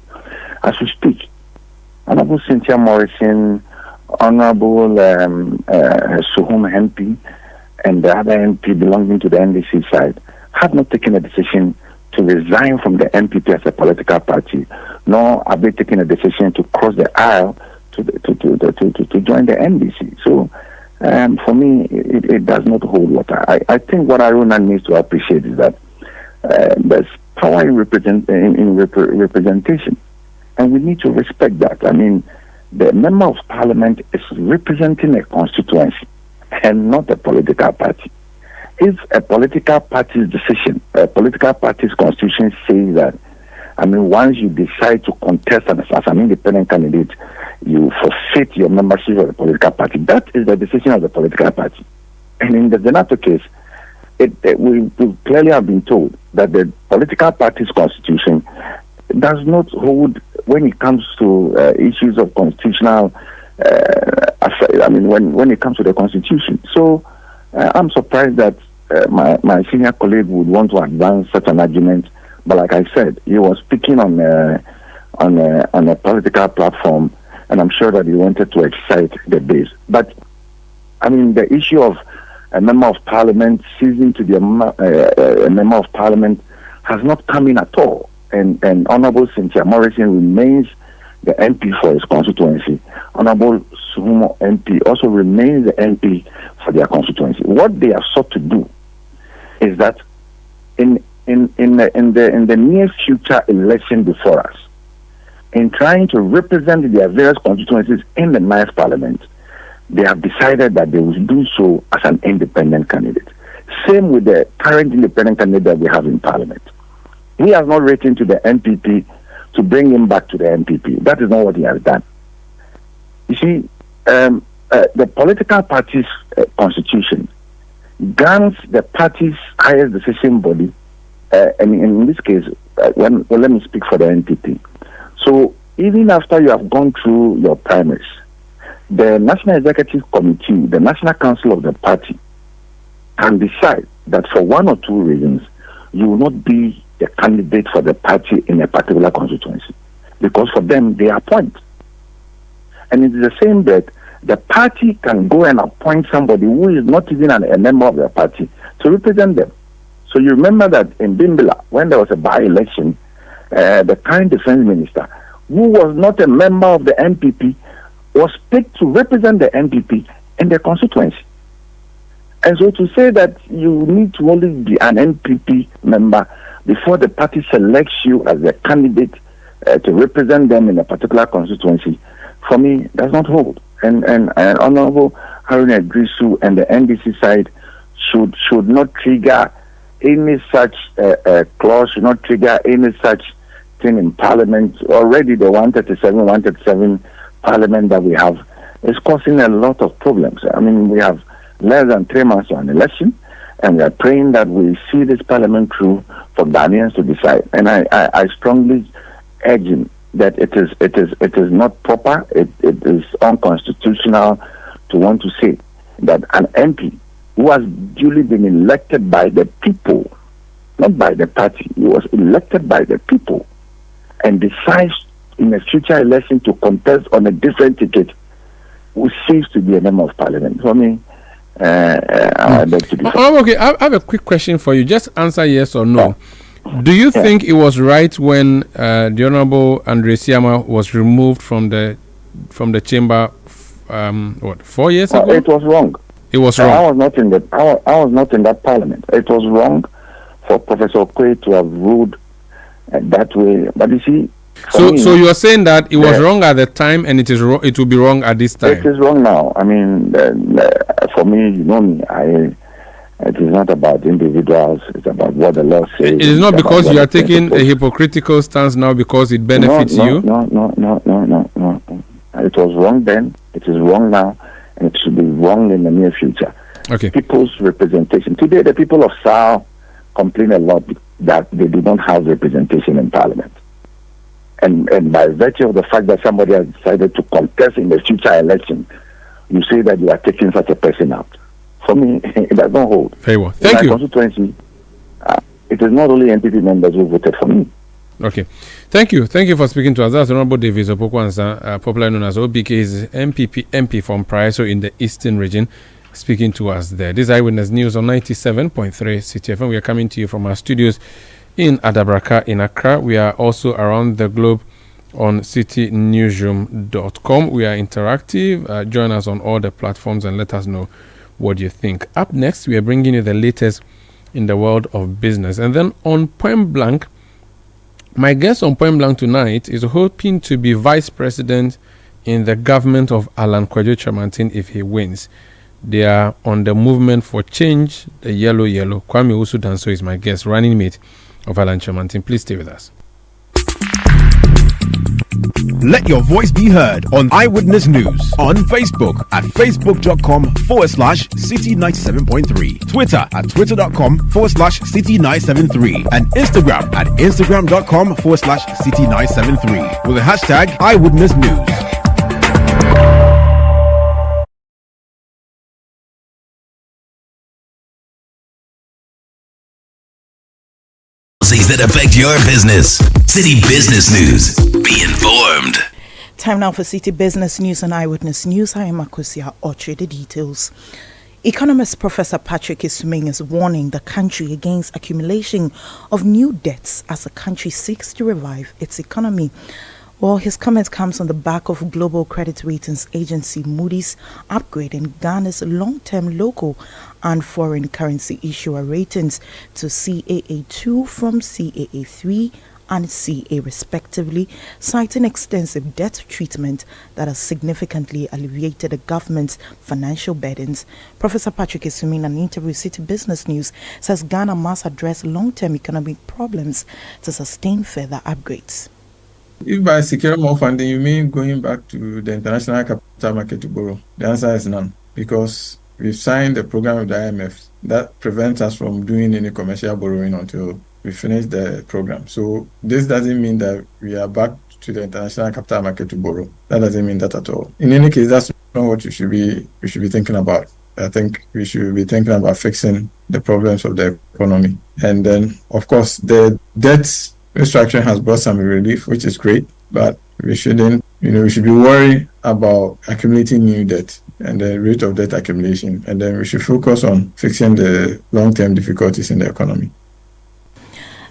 As we speak, Honorable Cynthia Morrison, Honorable Suhum MP, and the other MP belonging to the NDC side have not taken a decision to resign from the NPP as a political party, nor have they taken a decision to cross the aisle to join the NDC. So, for me, it does not hold water. I think what Haruna needs to appreciate is that there's power in representation, and we need to respect that. I mean, the Member of Parliament is representing a constituency and not a political party. If a political party's decision, a political party's constitution says that, I mean, once you decide to contest as an independent candidate, you forfeit your membership of the political party. That is the decision of the political party. And in the Zenato case, we clearly have been told that the political party's constitution does not hold when it comes to issues of constitutional when it comes to the Constitution. So I'm surprised that my senior colleague would want to advance such an argument, but like I said, he was speaking on a political platform, and I'm sure that he wanted to excite the base. But I mean, the issue of a member of parliament ceasing to be a member of parliament has not come in at all. And Honorable Cynthia Morrison remains the MP for his constituency. Honorable Sumo MP also remains the MP for their constituency. What they have sought to do is that in the near future election before us, in trying to represent their various constituencies in the next parliament, they have decided that they will do so as an independent candidate. Same with the current independent candidate that we have in parliament. He has not written to the NPP to bring him back to the NPP. That is not what he has done. You see, the political party's constitution grants the party's highest decision body, and in this case, let me speak for the NPP. So even after you have gone through your primaries, the National Executive Committee, the National Council of the party, can decide that for one or two reasons, you will not be the candidate for the party in a particular constituency. Because for them, they appoint. And in the same breath, the party can go and appoint somebody who is not even a member of the party to represent them. So you remember that in Bimbila, when there was a by-election, the current defense minister, who was not a member of the NPP, was picked to represent the NPP in the constituency. And so to say that you need to only be an NPP member before the party selects you as a candidate to represent them in a particular constituency, for me, does not hold. And Honorable Haruna Idrisu and the NDC side should not trigger any such clause, should not trigger any such thing in Parliament. Already the 137 Parliament that we have is causing a lot of problems. I mean, we have less than 3 months on election, and we are praying that we see this Parliament through for Ghanaians to decide. And I strongly urge him that it is not proper, it is unconstitutional to want to say that an MP who has duly been elected by the people, not by the party, he was elected by the people, and decides in a future election to contest on a different ticket, who seems to be a member of Parliament. For me, I beg to differ. Okay, I have a quick question for you. Just answer yes or no. Do you think it was right when the Honorable Andre Siama was removed from the chamber? 4 years ago? It was wrong. It was wrong. I was not in that Parliament. It was wrong for Professor Okoye to have ruled that way. But you see. So you are saying that it was wrong at the time, and it will be wrong at this time. It is wrong now. I mean, for me, you know me. It is not about individuals. It's about what the law says. It is not because you are taking a hypocritical stance now because it benefits you. No. It was wrong then. It is wrong now, and it should be wrong in the near future. Okay. People's representation today. The people of Sao complain a lot that they do not have representation in Parliament. And by virtue of the fact that somebody has decided to contest in the future election, you say that you are taking such a person out. For me, it does not hold. Very well. Thank you. Constituency, it is not only NPP members who voted for me. Okay. Thank you. Thank you for speaking to us. That's Honorable Davis Opokwansa, popularly known as OBK, is MP from Praiso in the Eastern region, speaking to us there. This is Eyewitness News on 97.3 Citi FM. We are coming to you from our studios in Adabraka in Accra. We are also around the globe on citynewsroom.com. We are interactive. Join us on all the platforms and let us know what you think. Up next, we are bringing you the latest in the world of business. And then on Point Blank, my guest on Point Blank tonight is hoping to be vice president in the government of Alan Kwadwo Kyerematen if he wins. They are on the movement for change, the yellow. Kwame Usudanso is my guest, running mate of Alan Kyerematen. Please stay with us. Let your voice be heard on Eyewitness News on Facebook at facebook.com/Citi97.3, Twitter at twitter.com/Citi973, and Instagram at instagram.com/Citi973 with the hashtag Eyewitness News. that affect your business. City Business News. Be informed. Time now for City Business News and Eyewitness News. I am Akosia Oche. The details. Economist Professor Patrick Isuming is warning the country against accumulation of new debts as the country seeks to revive its economy. Well, his comment comes on the back of global credit ratings agency Moody's upgrading Ghana's long-term local and foreign currency issuer ratings to CAA2 from CAA3 and CA respectively, citing extensive debt treatment that has significantly alleviated the government's financial burdens. Professor Patrick Isuming, in an interview with City Business News, says Ghana must address long-term economic problems to sustain further upgrades. If by securing more funding, you mean going back to the international capital market to borrow? The answer is none, because we've signed a program with the IMF that prevents us from doing any commercial borrowing until we finish the program. So this doesn't mean that we are back to the international capital market to borrow. That doesn't mean that at all. In any case, that's not what we should be thinking about. I think we should be thinking about fixing the problems of the economy. And then, of course, the debt restructuring has brought some relief, which is great, but we shouldn't, we should be worried about accumulating new debt and the rate of debt accumulation. And then we should focus on fixing the long-term difficulties in the economy.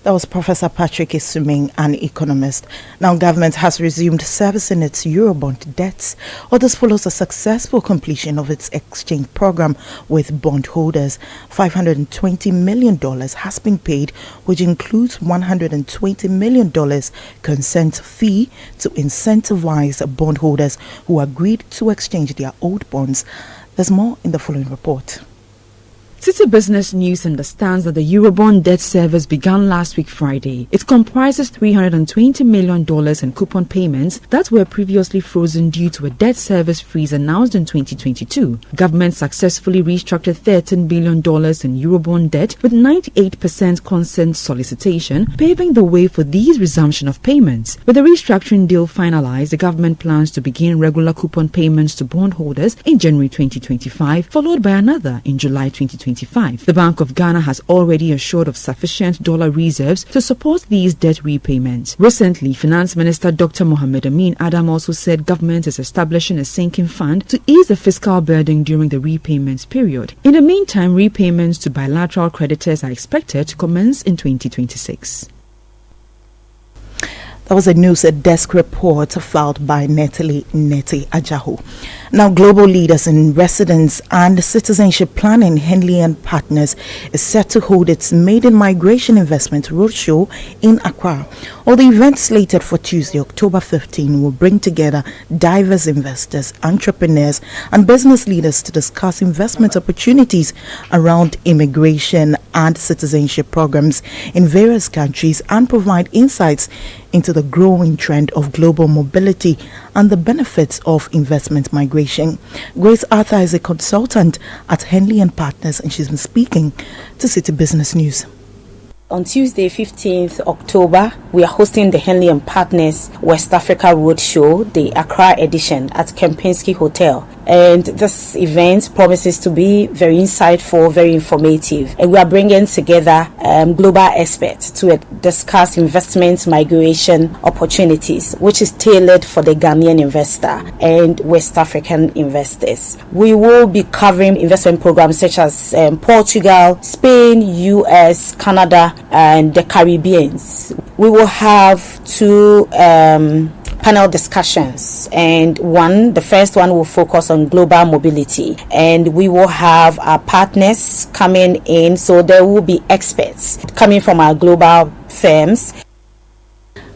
That was Professor Patrick Isuming, an economist. Now, government has resumed servicing its Eurobond debts. Or this follows a successful completion of its exchange program with bondholders. $520 million has been paid, which includes $120 million consent fee to incentivize bondholders who agreed to exchange their old bonds. There's more in the following report. City Business News understands that the Eurobond debt service began last week Friday. It comprises $320 million in coupon payments that were previously frozen due to a debt service freeze announced in 2022. Government successfully restructured $13 billion in Eurobond debt with 98% consent solicitation, paving the way for these resumption of payments. With the restructuring deal finalized, the government plans to begin regular coupon payments to bondholders in January 2025, followed by another in July 2025. The Bank of Ghana has already assured of sufficient dollar reserves to support these debt repayments. Recently, Finance Minister Dr. Mohamed Amin Adam also said government is establishing a sinking fund to ease the fiscal burden during the repayments period. In the meantime, repayments to bilateral creditors are expected to commence in 2026. That was a news desk report filed by Neti Ajaho. Now, global leaders in residence and citizenship planning, Henley and Partners, is set to hold its maiden migration investment roadshow in Accra. All the events slated for Tuesday, October 15, will bring together diverse investors, entrepreneurs, and business leaders to discuss investment opportunities around immigration and citizenship programs in various countries and provide insights into the growing trend of global mobility and the benefits of investment migration. Grace Arthur is a consultant at Henley and Partners, and she's been speaking to City Business News. On Tuesday, 15th October, we are hosting the Henley and Partners West Africa Roadshow, the Accra edition, at Kempinski Hotel. And this event promises to be very insightful, very informative. And we are bringing together global experts to discuss investment migration opportunities, which is tailored for the Ghanaian investor and West African investors. We will be covering investment programs such as Portugal, Spain, US, Canada, and the Caribbeans. We will have two panel discussions, and the first one will focus on global mobility, and we will have our partners coming in, so there will be experts coming from our global firms.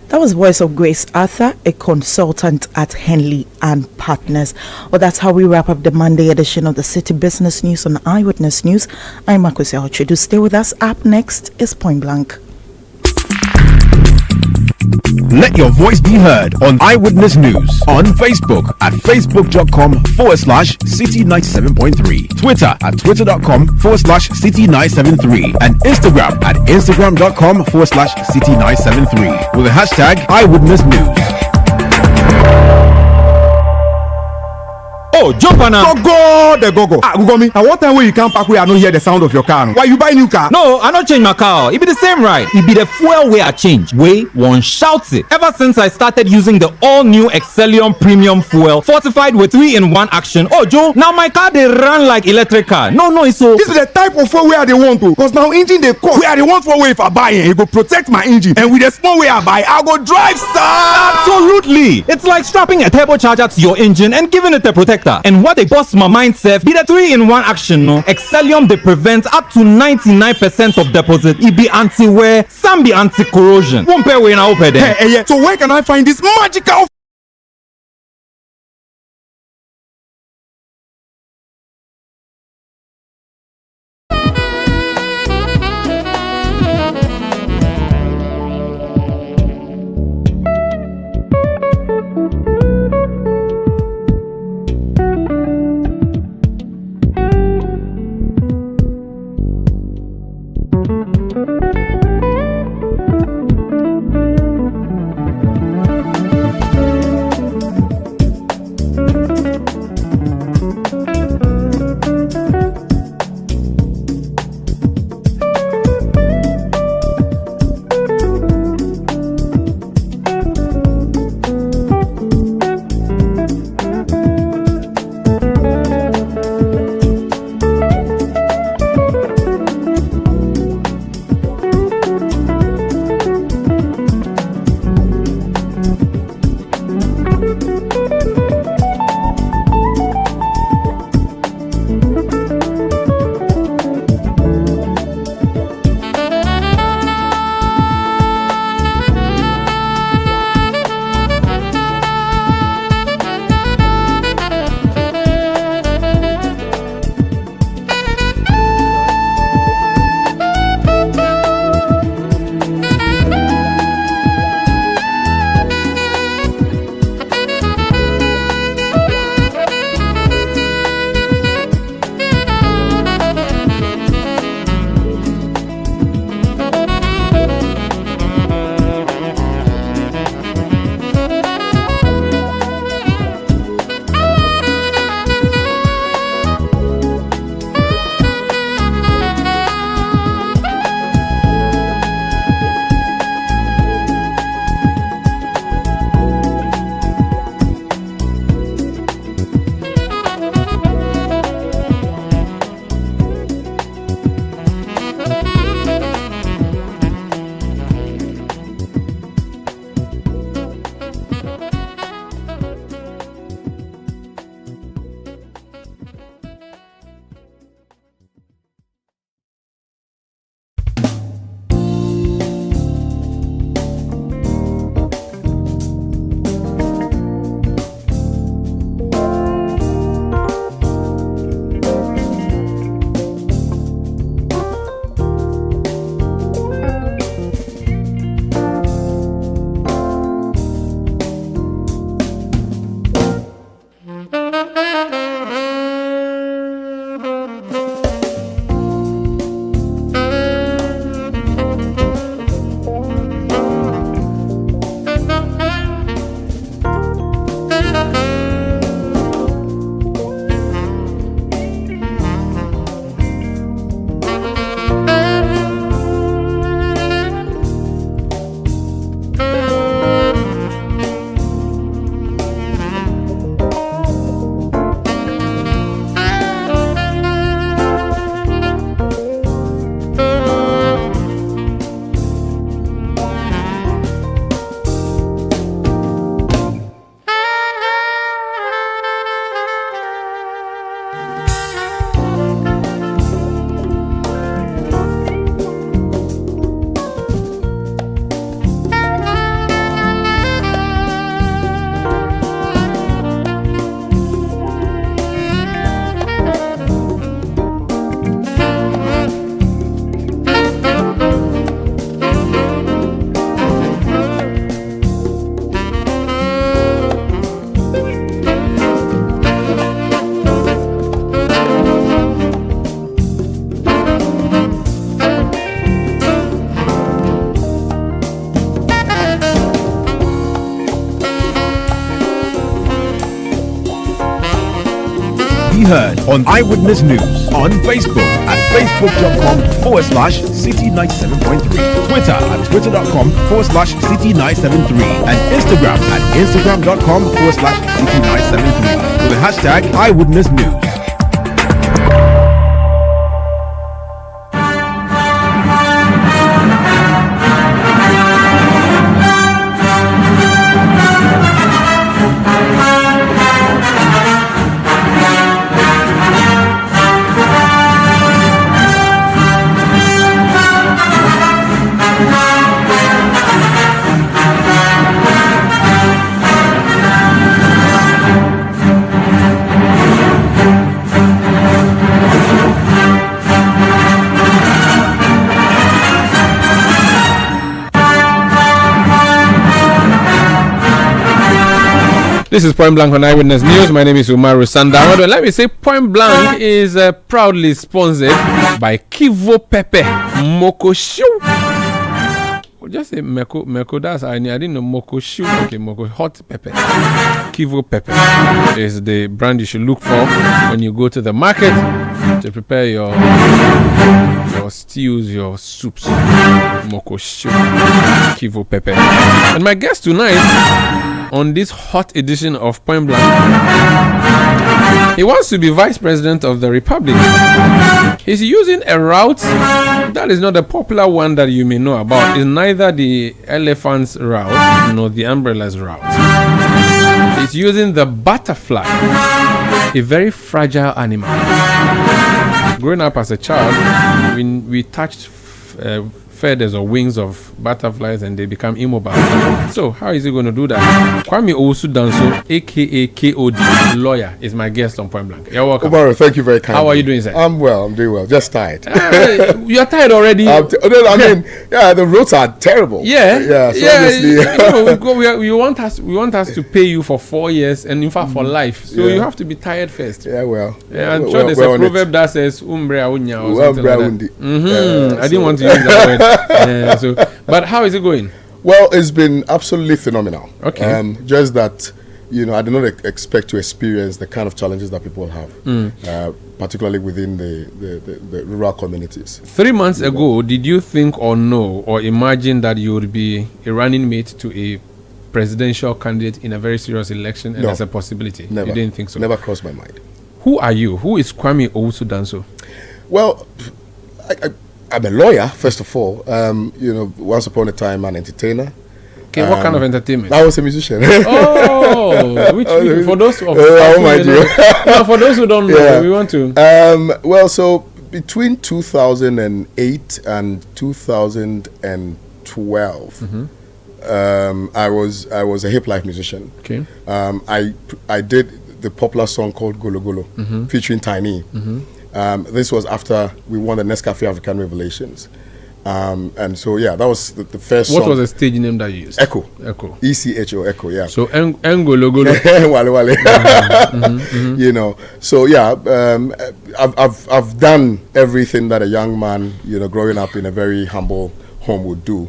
That was voice of Grace Arthur, a consultant at Henley and Partners. Well, that's how we wrap up the Monday edition of the City Business News on Eyewitness News. I'm Akosia Oche. Stay with us. Up next is Point Blank. Let your voice be heard on Eyewitness News on Facebook at facebook.com/City97.3, Twitter at twitter.com/City973, and Instagram at Instagram.com/City973 with the hashtag Eyewitness News. Oh, jump on now. Go. Gogomi, and what time when you come back where I don't hear the sound of your car? Why you buy new car? No, I not change my car. It be the same ride. It be the fuel way I change. Way one shouts it. Ever since I started using the all-new Excellium Premium Fuel, fortified with 3-in-1 action. Oh, Joe, now my car they run like electric car. No, it's so. This is the type of fuel where they want to. Because now engine they cost. Where they want for way if I buy it, it go protect my engine. And with the small way I buy, I go drive, sir. Absolutely. It's like strapping a turbocharger to your engine and giving it a protector. And what they bust my mind, Seth, be the 3-in-1 action, no? Excellium, they prevent up to 99% of deposit. It be anti-wear, some be anti-corrosion. Won't pay when I open them. Hey, so where can I find this magical heard on Eyewitness News on Facebook at facebook.com/Citi97.3, Twitter at twitter.com/Citi973, and Instagram at instagram.com/Citi973 with the hashtag Eyewitness News. This is Point Blank on Eyewitness News. My name is Umaru Sanda Amadu. Let me say Point Blank is proudly sponsored by Kivo Pepe Moko Shoe. Just say Meko, that's I didn't know Moko Shoe. Okay, Moko Hot Pepper. Kivo Pepe is the brand you should look for when you go to the market to prepare your stews, your soups. Moko Shoe. Kivo Pepe. And my guest tonight, on this hot edition of Point Blank, he wants to be Vice President of the Republic. He's using a route that is not a popular one that you may know about. It's neither the elephant's route nor the umbrella's route. He's using the butterfly, a very fragile animal. Growing up as a child, we touched feathers or wings of butterflies and they become immobile. So how is he going to do that? Kwame Owusu-Danso, aka KOD, lawyer, is my guest on Point Blank. You're welcome. Umaru, thank you very kindly. How are you doing, sir? I'm well. I'm doing well. Just tired. You're tired already? I mean, yeah, the roads are terrible. Yeah. So obviously, we want us to pay you for 4 years and in fact for life. So you have to be tired first. Yeah, well. Yeah, I'm sure there's a proverb that says "Umbrea unya" or something like that. I didn't want to use that word. But how is it going? Well, it's been absolutely phenomenal. Okay. Just that, I did not expect to experience the kind of challenges that people have, particularly within the rural communities. 3 months ago, did you think or know or imagine that you would be a running mate to a presidential candidate in a very serious election and as a possibility? Never. You didn't think so? Never crossed my mind. Who are you? Who is Kwame Owusu-Danso? Well, I'm a lawyer, first of all. Once upon a time, an entertainer. Okay, what kind of entertainment? I was a musician. Which for those for those who don't know, we want to. Well, so between 2008 and 2012, I was a hip life musician. Okay. I did the popular song called Golo Golo, featuring Tiny. This was after we won the Nescafe African Revelations. And so, that was the first What song. was the stage name that you used? Echo. ECHO, Echo, yeah. So, Ngolo Golo. Wale Wale. So, I've done everything that a young man, growing up in a very humble home would do.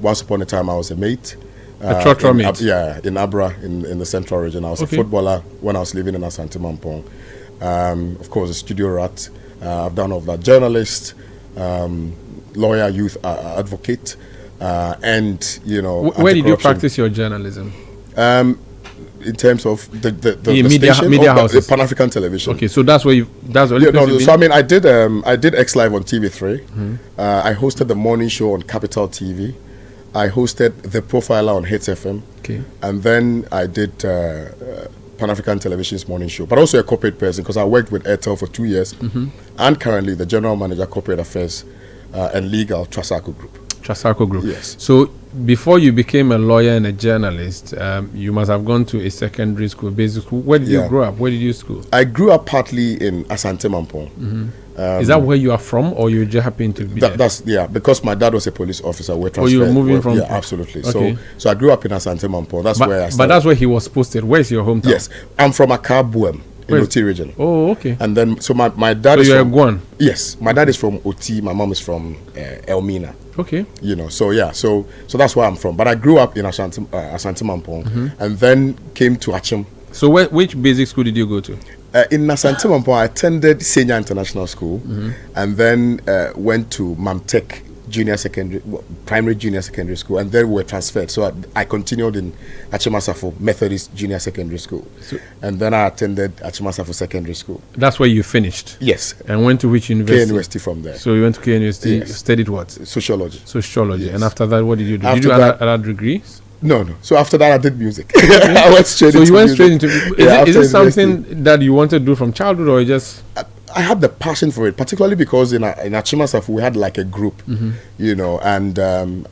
Once upon a time, I was a mate. A trotro mate? In Abra, in the central region. I was a footballer when I was living in Asante Mampong. Of course, a studio rat. I've done all of that. Journalist, lawyer, youth advocate, and where did you practice your journalism? In terms of the media houses, Pan-African Television. Okay, so that's where you. That's what. So I mean, I did X Live on TV3. I hosted the morning show on Capital TV. I hosted The Profiler on Hits FM. Okay, and then I did. Pan-African Television's morning show, but also a corporate person because I worked with Airtel for 2 years and currently the General Manager Corporate Affairs and Legal Trasaco Group. Yes. So before you became a lawyer and a journalist, you must have gone to a secondary school, basic school. Where did you grow up? Where did you school? I grew up partly in Asante Mampong. Is that where you are from, or you just happen to be there? That's because my dad was a police officer. We're transferred. You were moving from? Yeah, absolutely. Okay. So I grew up in Asante Mampong. That's where I started. But that's where he was posted. Where's your hometown? Yes, I'm from Akabuem in Oti region. Oh, okay. And then my dad is you're from Guan? Yes, my dad is from Oti. My mom is from Elmina. Okay. So that's where I'm from. But I grew up in Asante Mampong and then came to Achim. So which basic school did you go to? In Asante Mampo, I attended Senior International School, and then went to Mamtek Primary Junior Secondary School, and then we were transferred. So I continued in Achimasafo Methodist Junior Secondary School, and then I attended Achimasafo Secondary School. That's where you finished? Yes. And went to which university? K University from there. So you went to K University, yes. Studied what? Sociology. Sociology. Yes. And after that, what did you do? After did you do that, other degrees? No. So after that, I did music. I went straight into music. So you went straight into music. Is it something that you wanted to do from childhood, or just... I had the passion for it, particularly because in Achimasaf we had like a group, you know, and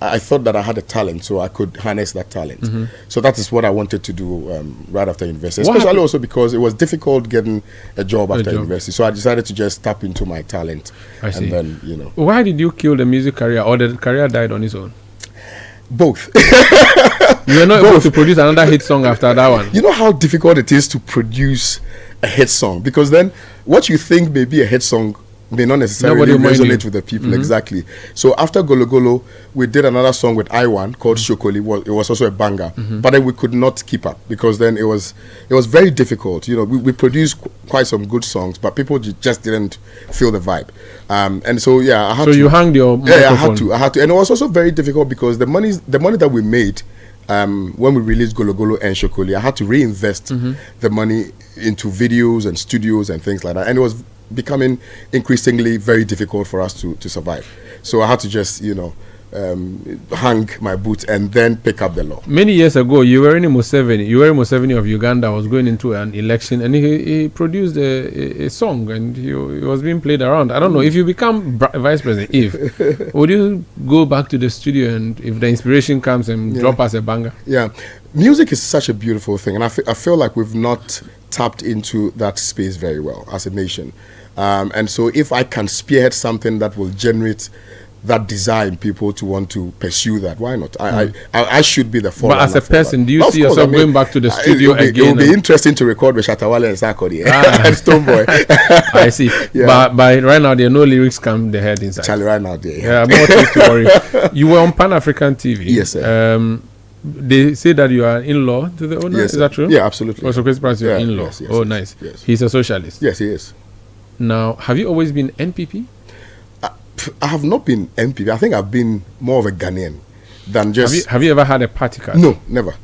I thought that I had a talent, so I could harness that talent. So that is what I wanted to do right after university, especially also because it was difficult getting a job after university. So I decided to just tap into my talent. I see. And then, you know. Why did you kill the music career, or the career died on its own? Both. You were not able to produce another hit song after that one. You know how difficult it is to produce a hit song, because then what you think may be a hit song may not necessarily resonate with the people. Exactly. So after Golo Golo, we did another song with Iwan called Shokoli. It was also a banger, but then we could not keep up, because then it was very difficult. You know, we produced quite some good songs, but people just didn't feel the vibe. And so yeah, I had to. So you hung your microphone. I had to, and it was also very difficult because the money that we made when we released Golo Golo and Shokoli, I had to reinvest the money into videos and studios and things like that, and it was becoming increasingly very difficult for us to survive. So I had to just, you know, hang my boots and then pick up the law. Many years ago, Yoweri Museveni of Uganda was going into an election, and he produced a song, and he was being played around. I don't know, if you become vice president, would you go back to the studio, and if the inspiration comes, and drop us a banger? Yeah, music is such a beautiful thing, and I feel like we've not tapped into that space very well as a nation. And so if I can spearhead something that will generate that desire in people to want to pursue that, why not? I should be the forerunner. But as a person, do you see yourself going back to the studio again? It will be interesting to record with Shatawale and Sarkodie and Stoneboy. I see. Yeah. But right now, there are no lyrics come the head inside. Charlie, right now, there. Yeah, more things to worry. You were on Pan-African TV. Yes, sir. They say that you are in-law to the owner. Yes, is that true? Yeah, absolutely. Also, Chris Price, you're in-law. Yes, oh, nice. Yes. He's a socialist. Yes, he is. Now, have you always been NPP? I have not been NPP. I think I've been more of a Ghanaian than just... Have you ever had a party card? No, never.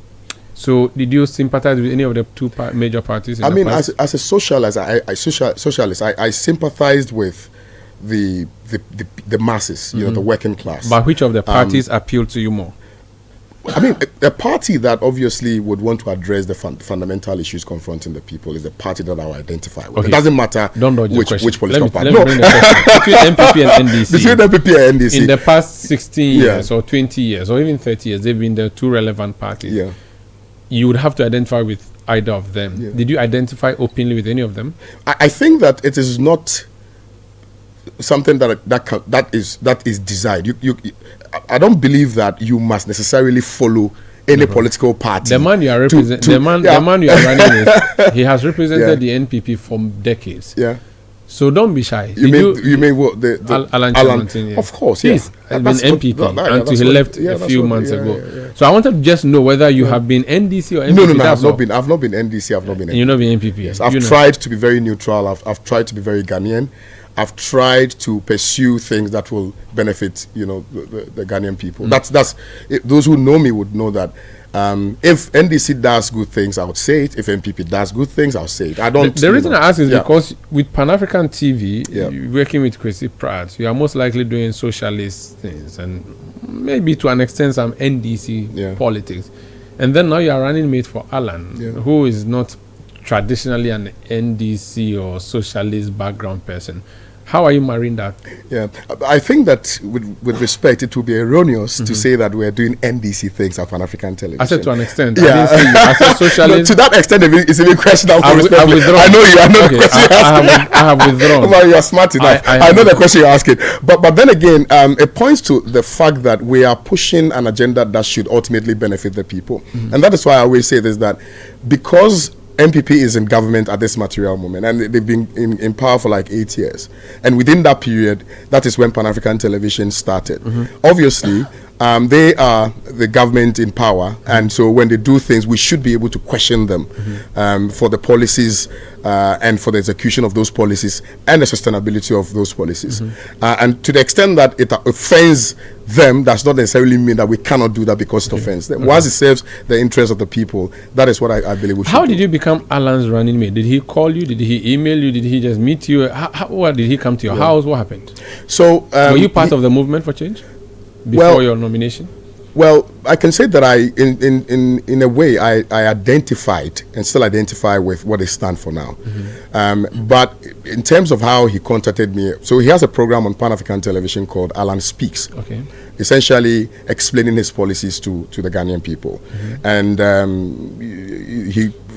So, did you sympathize with any of the two major parties? I mean, as a socialist, I sympathized with the masses, you know, the working class. But which of the parties appealed to you more? I mean, a party that obviously would want to address the fundamental issues confronting the people is the party that I will identify with. Okay. It doesn't matter which political party. Between NPP and NDC. Between NPP and NDC. In the past 16 years or 20 years or even 30 years, they've been the two relevant parties. Yeah. You would have to identify with either of them. Yeah. Did you identify openly with any of them? I think that it is not something that is desired. I don't believe that you must necessarily follow any political party. The man you are representing, the man you are running with, he has represented the NPP for decades. Yeah. So don't be shy. You mean what the Alan Chairman? Of course, yes. He's been NPP until he left a few months ago. Yeah. So I wanted to just know whether you have been NDC or NPP. No. I've not been NDC. I've not been NPP. And you've not been NPP. Yes, I've tried to be very neutral. I've tried to be very Ghanaian. I've tried to pursue things that will benefit, you know, the Ghanaian people. Those who know me would know that if NDC does good things, I would say it. If NPP does good things, I'll say it. The reason I ask is because with Pan-African TV, working with Chrissy Pratt, you are most likely doing socialist things and maybe to an extent some NDC politics. And then now you are running mate for Alan, who is not traditionally an NDC or socialist background person. How are you marrying that? Yeah, I think that with respect, it would be erroneous to say that we're doing NDC things at Pan-African television. I said to an extent. Yeah. I said socialist. No, to that extent, it's even questionable. I know the question you're asking. I have withdrawn. Well, you're smart enough. I know the question you're asking. But then again, it points to the fact that we are pushing an agenda that should ultimately benefit the people. And that is why I always say this, that because NPP is in government at this material moment, and they've been in power for like 8 years. And within that period, that is when Pan-African Television started. Obviously, they are the government in power, and so when they do things, we should be able to question them for the policies and for the execution of those policies and the sustainability of those policies. And to the extent that it offends them, does not necessarily mean that we cannot do that because it offends them. Once it serves the interest of the people, that is what I believe we should How do. did you become Alan's running mate? Did he call you? Did he email you? Did he just meet you? How did he come to your house? What happened? So were you part of the movement for change before your nomination? Well, I can say that in a way, I identified and still identify with what they stand for now. But in terms of how he contacted me, so he has a program on Pan-African television called Alan Speaks. Okay. Essentially explaining his policies to the Ghanaian people. And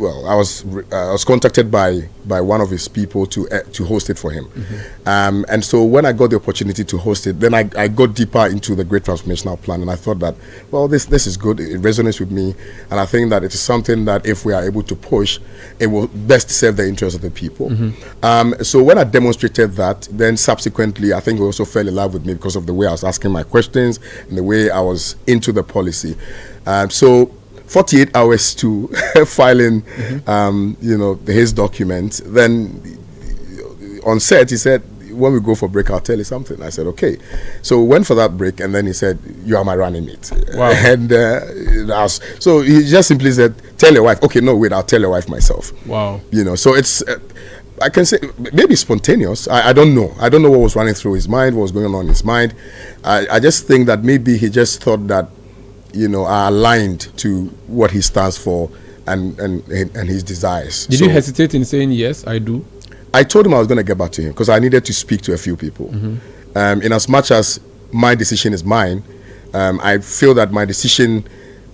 I was contacted by one of his people to host it for him. And so when I got the opportunity to host it, then I got deeper into the Great Transformational Plan, and I thought that, well, this is good. It resonates with me, and I think that it is something that if we are able to push, it will best serve the interests of the people. So when I demonstrated that, then subsequently, I think he also fell in love with me because of the way I was asking my questions and the way I was into the policy. So 48 hours to filing, his document. Then on set, he said, when we go for break, I'll tell you something. I said, okay. So we went for that break, and then he said, you are my running mate. Wow. And so he just simply said, tell your wife. Okay, no, wait, I'll tell your wife myself. Wow. So it's, I can say, maybe spontaneous. I don't know. I don't know what was running through his mind, what was going on in his mind. I just think that maybe he just thought that, are aligned to what he stands for and his desires. Did you hesitate in saying, yes, I do? I told him I was going to get back to him because I needed to speak to a few people. In as much as my decision is mine, I feel that my decision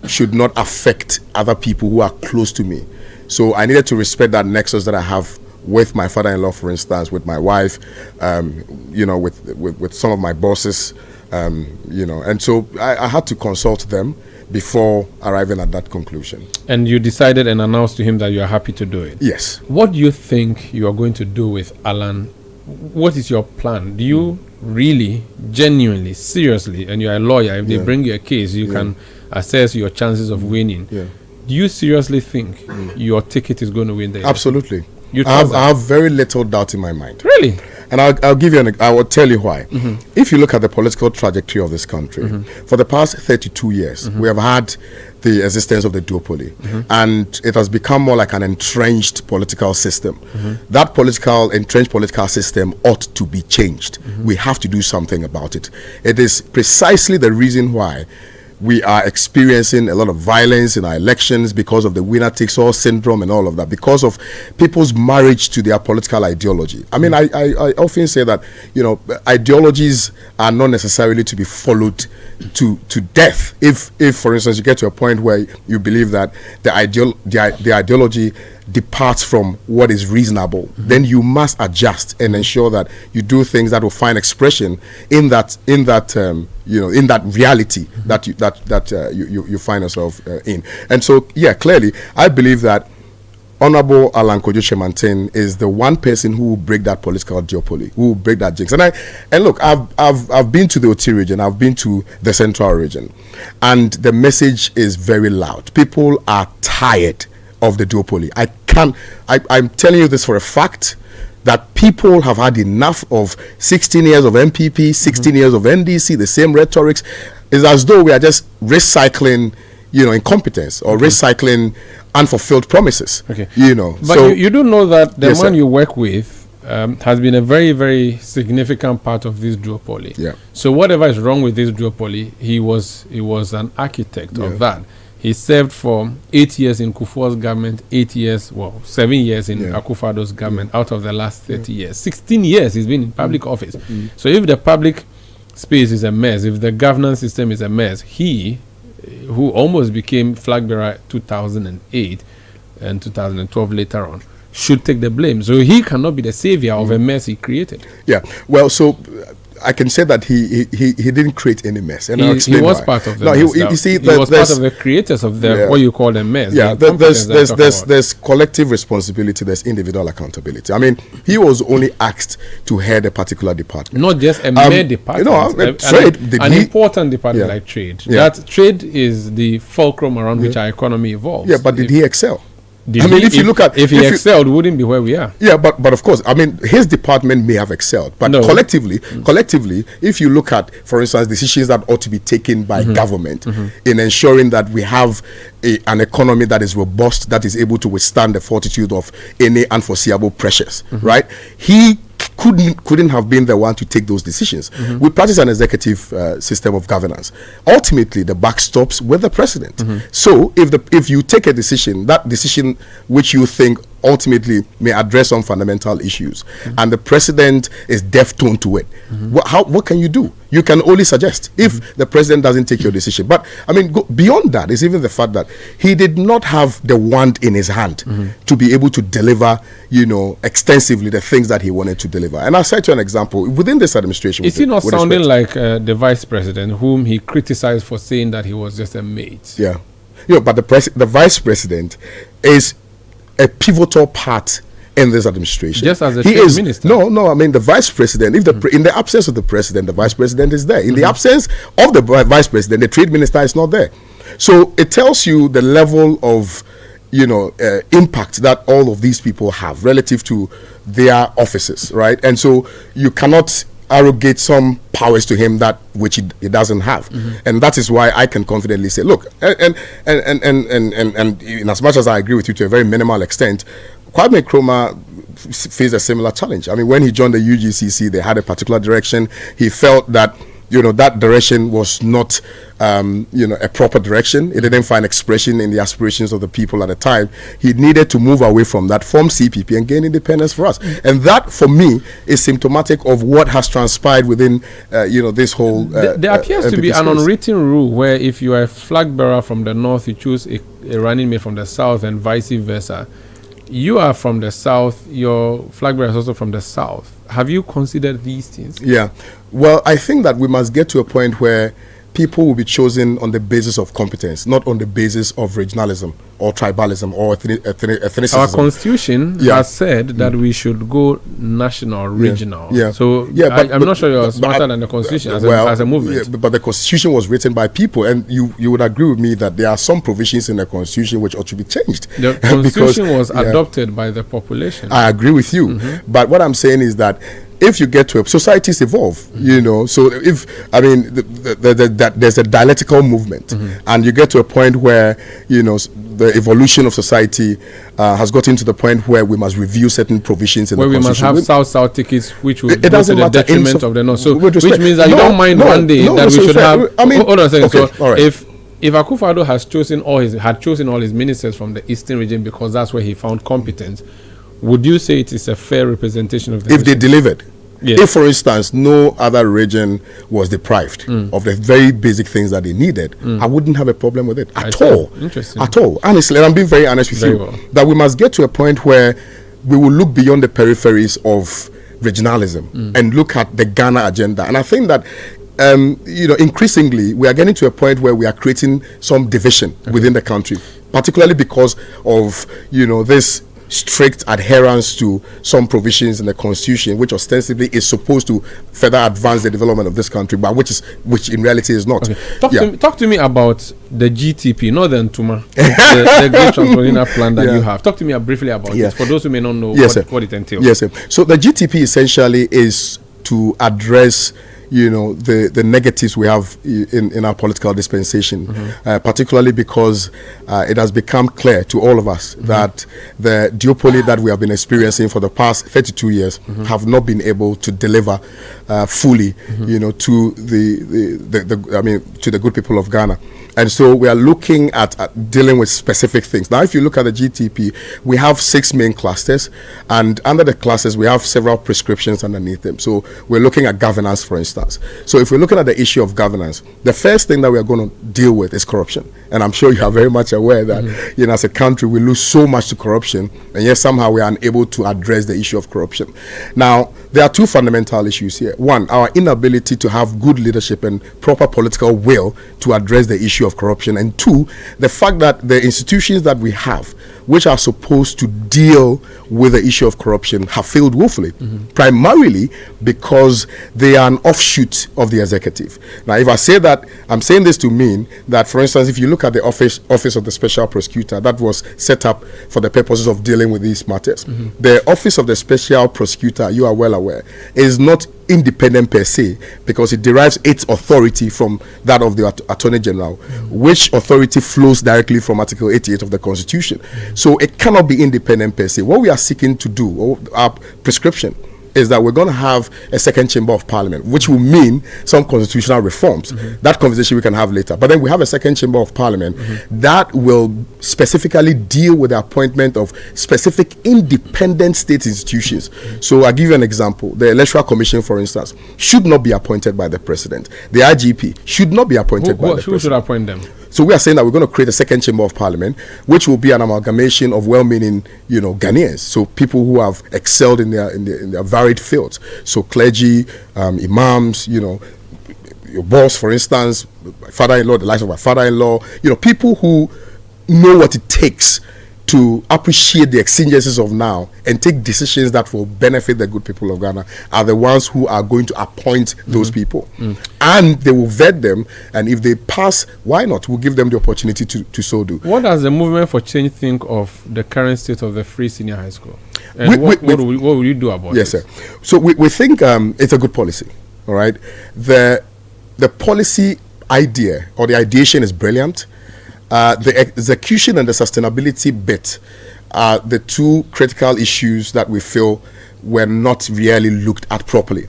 should not affect other people who are close to me. So I needed to respect that nexus that I have with my father-in-law, for instance, with my wife, with some of my bosses, and so I had to consult them before arriving at that conclusion. And you decided and announced to him that you are happy to do it? Yes. What do you think you are going to do with Alan? What is your plan? Do you really, genuinely, seriously, and you are a lawyer, if they bring you a case, you can assess your chances of winning. Do you seriously think your ticket is going to win the election? Absolutely. I have very little doubt in my mind. Really? And I'll give you I will tell you why. If you look at the political trajectory of this country, for the past 32 years, we have had the existence of the duopoly, and it has become more like an entrenched political system. That entrenched political system ought to be changed. We have to do something about it. It is precisely the reason why we are experiencing a lot of violence in our elections because of the winner-takes-all syndrome and all of that, because of people's marriage to their political ideology. I mean, I often say that, ideologies are not necessarily to be followed to death. If, for instance, you get to a point where you believe that the ideology departs from what is reasonable, then you must adjust and ensure that you do things that will find expression in that reality that you find yourself in. And so, clearly, I believe that Honorable Alan Kojo Shemantin is the one person who will break that political duopoly, who will break that jinx. And look, I've been to the Oti region, I've been to the Central region, and the message is very loud. People are tired of the duopoly. I'm telling you this for a fact, that people have had enough of 16 years of MPP, 16 years of NDC, the same rhetorics. It's as though we are just recycling, incompetence or recycling unfulfilled promises. Okay. But so you do know that the man you work with has been a very, very significant part of this duopoly. Yeah. So whatever is wrong with this duopoly, he was an architect of that. He served for 8 years in Kufuor's government, 7 years in Akufo-Addo's government out of the last 30 years. 16 years he's been in public office. So if the public space is a mess, if the governance system is a mess, he, who almost became flag bearer 2008 and 2012 later on, should take the blame. So he cannot be the savior of a mess he created. Yeah, well, so I can say that he didn't create any mess, and I'll he explain was why. part of the no, mess. you see, he was part of the creators of the what you call a mess. Yeah, there's collective responsibility, there's individual accountability. I mean, he was only asked to head a particular department, not just a mere department. Trade, an important department like trade. That trade is the fulcrum around which our economy evolves. Yeah, but did he excel? If he excelled, we wouldn't be where we are. Yeah, but of course, I mean, his department may have excelled, but collectively, if you look at, for instance, decisions that ought to be taken by government in ensuring that we have an economy that is robust, that is able to withstand the fortitude of any unforeseeable pressures, right? He couldn't have been the one to take those decisions. We practice an executive system of governance. Ultimately, the buck stops with the president. So if you take a decision, that decision which you think ultimately may address some fundamental issues, and the president is deaf-toned to it, what can you do? You can only suggest if the president doesn't take your decision. But I mean, beyond that is even the fact that he did not have the wand in his hand to be able to deliver, extensively the things that he wanted to deliver. And I'll cite you an example within this administration. Is he not sounding like the vice president, whom he criticized for saying that he was just a mate? Yeah, but the vice president is a pivotal part in this administration. Just as a trade minister. No. I mean, the vice president. If in the absence of the president, the vice president is there. In the absence of the vice president, the trade minister is not there. So it tells you the level of impact that all of these people have relative to their offices, right? And so you cannot arrogate some powers to him that which he doesn't have, and that is why I can confidently say, look, and in as much as I agree with you to a very minimal extent, Kwame Nkrumah faced a similar challenge. I mean, when he joined the UGCC, they had a particular direction. He felt that that direction was not a proper direction. It didn't find expression in the aspirations of the people at the time. He needed to move away from that, form CPP, and gain independence for us. And that, for me, is symptomatic of what has transpired within, this whole. There appears to be an unwritten rule where if you are a flag bearer from the north, you choose a running mate from the south, and vice versa. You are from the south. Your flag bearer is also from the south. Have you considered these things? Yeah. Well, I think that we must get to a point where people will be chosen on the basis of competence, not on the basis of regionalism or tribalism or ethnicism. Our constitution has said that we should go national, regional. Yeah. So I'm not sure you're smarter than the constitution as a movement. Yeah, but the constitution was written by people, and you would agree with me that there are some provisions in the constitution which ought to be changed. The constitution was adopted by the population. I agree with you, but what I'm saying is that if you get to societies evolve, so if there's a dialectical movement, and you get to a point where the evolution of society has gotten to the point where we must review certain provisions in the constitution. Where we must have south tickets, which will go to the detriment of the north. So, which means that you don't mind one day that we should have. I mean, hold on a second. Okay, so if Akufo-Addo had chosen all his ministers from the eastern region because that's where he found competence, would you say it is a fair representation of the if they delivered? Yes. If, for instance, no other region was deprived of the very basic things that they needed, I wouldn't have a problem with it at all. Interesting. At all. Honestly, and I'm being very honest with you, that we must get to a point where we will look beyond the peripheries of regionalism and look at the Ghana agenda. And I think that increasingly we are getting to a point where we are creating some division within the country, particularly because of this strict adherence to some provisions in the constitution, which ostensibly is supposed to further advance the development of this country, but which in reality is not. Okay. Talk to me about the GTP, not the Ntuma, the Great Transformation Plan that you have. Talk to me briefly about it for those who may not know what it entails. Yes, sir. So the GTP essentially is to address the negatives we have in our political dispensation, particularly because it has become clear to all of us that the duopoly that we have been experiencing for the past 32 years have not been able to deliver fully, to the good people of Ghana. And so we are looking at dealing with specific things. Now, if you look at the GTP, we have 6 main clusters, and under the clusters, we have several prescriptions underneath them. So we're looking at governance, for instance. So if we're looking at the issue of governance, the first thing that we are going to deal with is corruption. and I'm sure you are very much aware that as a country we lose so much to corruption, and yet somehow we are unable to address the issue of corruption. Now, there are two fundamental issues here. One, our inability to have good leadership and proper political will to address the issue of corruption, and two, the fact that the institutions that we have, which are supposed to deal with the issue of corruption, have failed woefully, primarily because they are an offshoot of the executive. Now, if I say that, I'm saying this to mean that, for instance, if you look at the office of the special prosecutor that was set up for the purposes of dealing with these matters, the office of the special prosecutor, you are well aware, is not independent per se, because it derives its authority from that of the Attorney General, which authority flows directly from Article 88 of the Constitution. So it cannot be independent per se. What we are seeking to do, or our prescription, is that we're going to have a second chamber of parliament, which will mean some constitutional reforms. That conversation we can have later. But then we have a second chamber of parliament that will specifically deal with the appointment of specific independent state institutions. So I'll give you an example. The Electoral Commission, for instance, should not be appointed by the president. The IGP should not be appointed by the president. Who should appoint them? So we are saying that we're going to create a second chamber of parliament, which will be an amalgamation of well-meaning, Ghanaians. So people who have excelled in their varied fields. So clergy, imams, your boss, for instance, father-in-law, the likes of my father-in-law, people who know what it takes to appreciate the exigencies of now and take decisions that will benefit the good people of Ghana are the ones who are going to appoint those people. And they will vet them, and if they pass, why not? We'll give them the opportunity to so do. What does the Movement for Change think of the current state of the Free Senior High School? And what will you do about it? Yes, sir. So we think it's a good policy, all right? The policy idea or the ideation is brilliant. The execution and the sustainability bit are the two critical issues that we feel were not really looked at properly,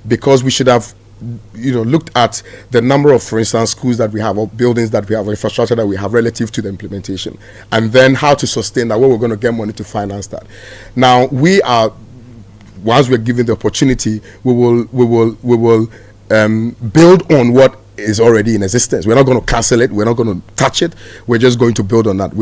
because we should have looked at the number of, for instance, schools that we have, or buildings that we have, or infrastructure that we have relative to the implementation, and then how to sustain that, where we're going to get money to finance that. Now, once we're given the opportunity, we will build on what is already in existence. We're not going to cancel it. We're not going to touch it. We're just going to build on that.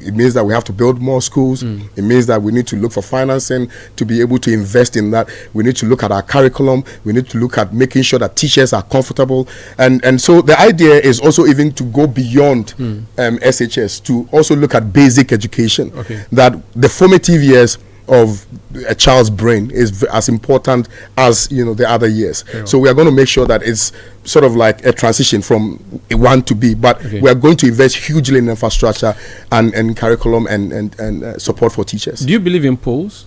It means that we have to build more schools. It means that we need to look for financing to be able to invest in that. We need to look at our curriculum. We need to look at making sure that teachers are comfortable. And so the idea is also even to go beyond SHS, to also look at basic education. That the formative years of a child's brain is as important as the other years. So we are going to make sure that it's sort of like a transition from one to B, but we are going to invest hugely in infrastructure and curriculum and support for teachers. Do you believe in polls?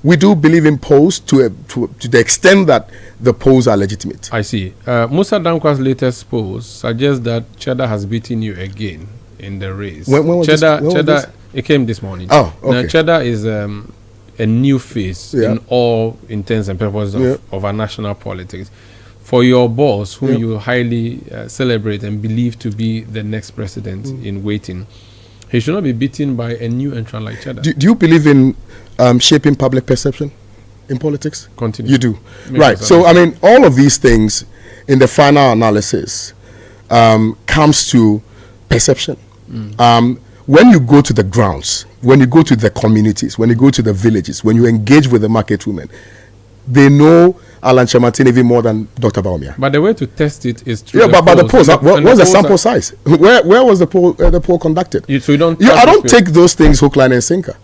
We do believe in polls to the extent that the polls are legitimate. I see. Musa Danquah's latest polls suggest that Cheddar has beaten you again in the race. When was Cheddar, it came this morning. Oh, okay. Now, Cheddar is a new face in all intents and purposes of our national politics. For your boss, whom you highly celebrate and believe to be the next president in waiting, he should not be beaten by a new entrant like Cheddar. Do you believe in shaping public perception in politics? Continue. You do. Right. So, I mean, all of these things in the final analysis comes to perception. When you go to the grounds, when you go to the communities, when you go to the villages, when you engage with the market women, they know Alan Chamartin even more than Dr. Baumia. But the way to test it is through but the polls. What's the sample size? Where was the poll conducted? I don't take those things hook, line, and sinker.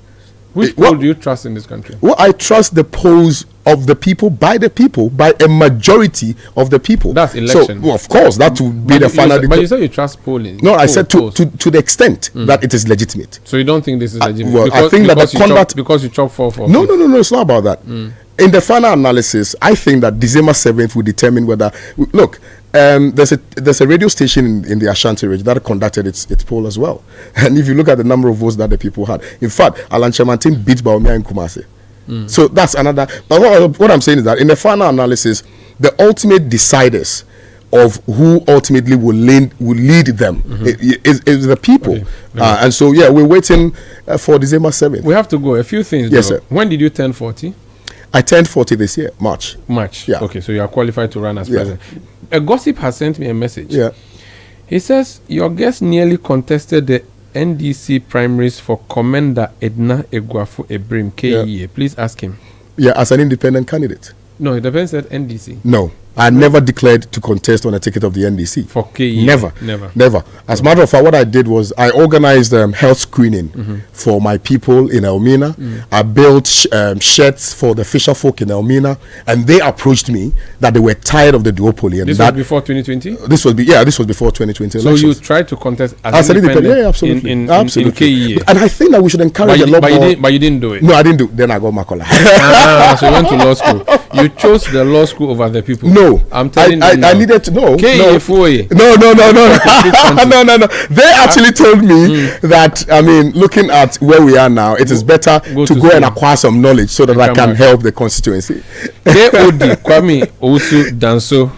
Which poll do you trust in this country? Well, I trust the polls of the people, by a majority of the people. That's election. So, of course, that will be the final. But you said you trust polling. No, I said to the extent that it is legitimate. So you don't think this is legitimate? Well, I think that the conduct, because you chop 4. No, it's not about that. In the final analysis, I think that December 7th will determine whether. Look, there's a radio station in the Ashanti region that conducted its poll as well, and if you look at the number of votes that the people had, in fact, Alan Chamartin beat Baumia in Kumasi. So that's another. But what I'm saying is that in the final analysis, the ultimate deciders of who ultimately will lead them is the people. And so, we're waiting for December 7th. We have to go. A few things. Yes, sir. When did you turn 40? I turned 40 this year, March. Yeah. Okay, so you are qualified to run as president. A gossip has sent me a message. He says, your guest nearly contested the NDC primaries for Commander Edna Egwafu Ebrim, KEA. Yeah. Please ask him. Yeah, as an independent candidate. No, it depends at NDC. No. I never declared to contest on a ticket of the NDC. For KE? Never. As a matter of fact, what I did was I organized health screening for my people in Elmina. I built sheds for the fisher folk in Elmina, and they approached me that they were tired of the duopoly. And this was before 2020? This was before 2020 So elections. you tried to contest as an independent? Yeah, absolutely. In KE. And I think that we should encourage a lot more. But you didn't do it? No, I didn't do it. Then I got Makola. So you went to law school. You chose the law school over the people. No. I'm telling you I needed to know. No. No. They actually told me that, I mean, looking at where we are now, it is better to go and acquire some knowledge so that I can help the constituency. KOD Kwame Owusu Danso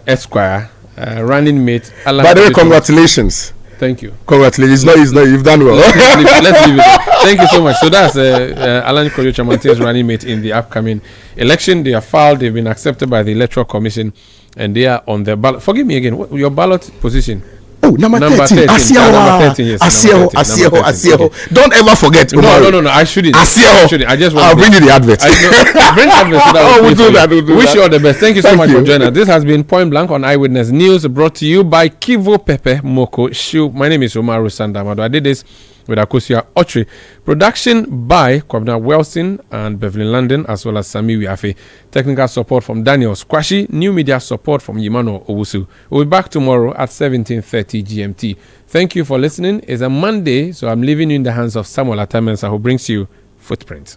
Esquire, running mate. By the way, congratulations. Thank you. Congratulations. It's not, you've done well. Let's leave it there. Thank you so much. So that's Alan Koyo Chamante's running mate in the upcoming election. They are filed. They've been accepted by the Electoral Commission, and they are on the ballot. Forgive me again. What your ballot position? Oh, number 13. Asiero. Don't ever forget. No. I shouldn't. Asiero. I just want I'll bring you the advert. Bring advert. So that we'll do that. Wish you all the best. Thank you so much for joining us. This has been Point Blank on Eyewitness News, brought to you by Kivo Pepe Moko Shoe. My name is Umaru Sanda Amadu. I did this with Akosia Otri. Production by Kwabna Wilson and Beverly London, as well as Sami Wiafe. Technical support from Daniel Squashy. New media support from Yimano Owusu. We'll be back tomorrow at 17:30 GMT. Thank you for listening. It's a Monday, so I'm leaving you in the hands of Samuel Atamensa, who brings you Footprint.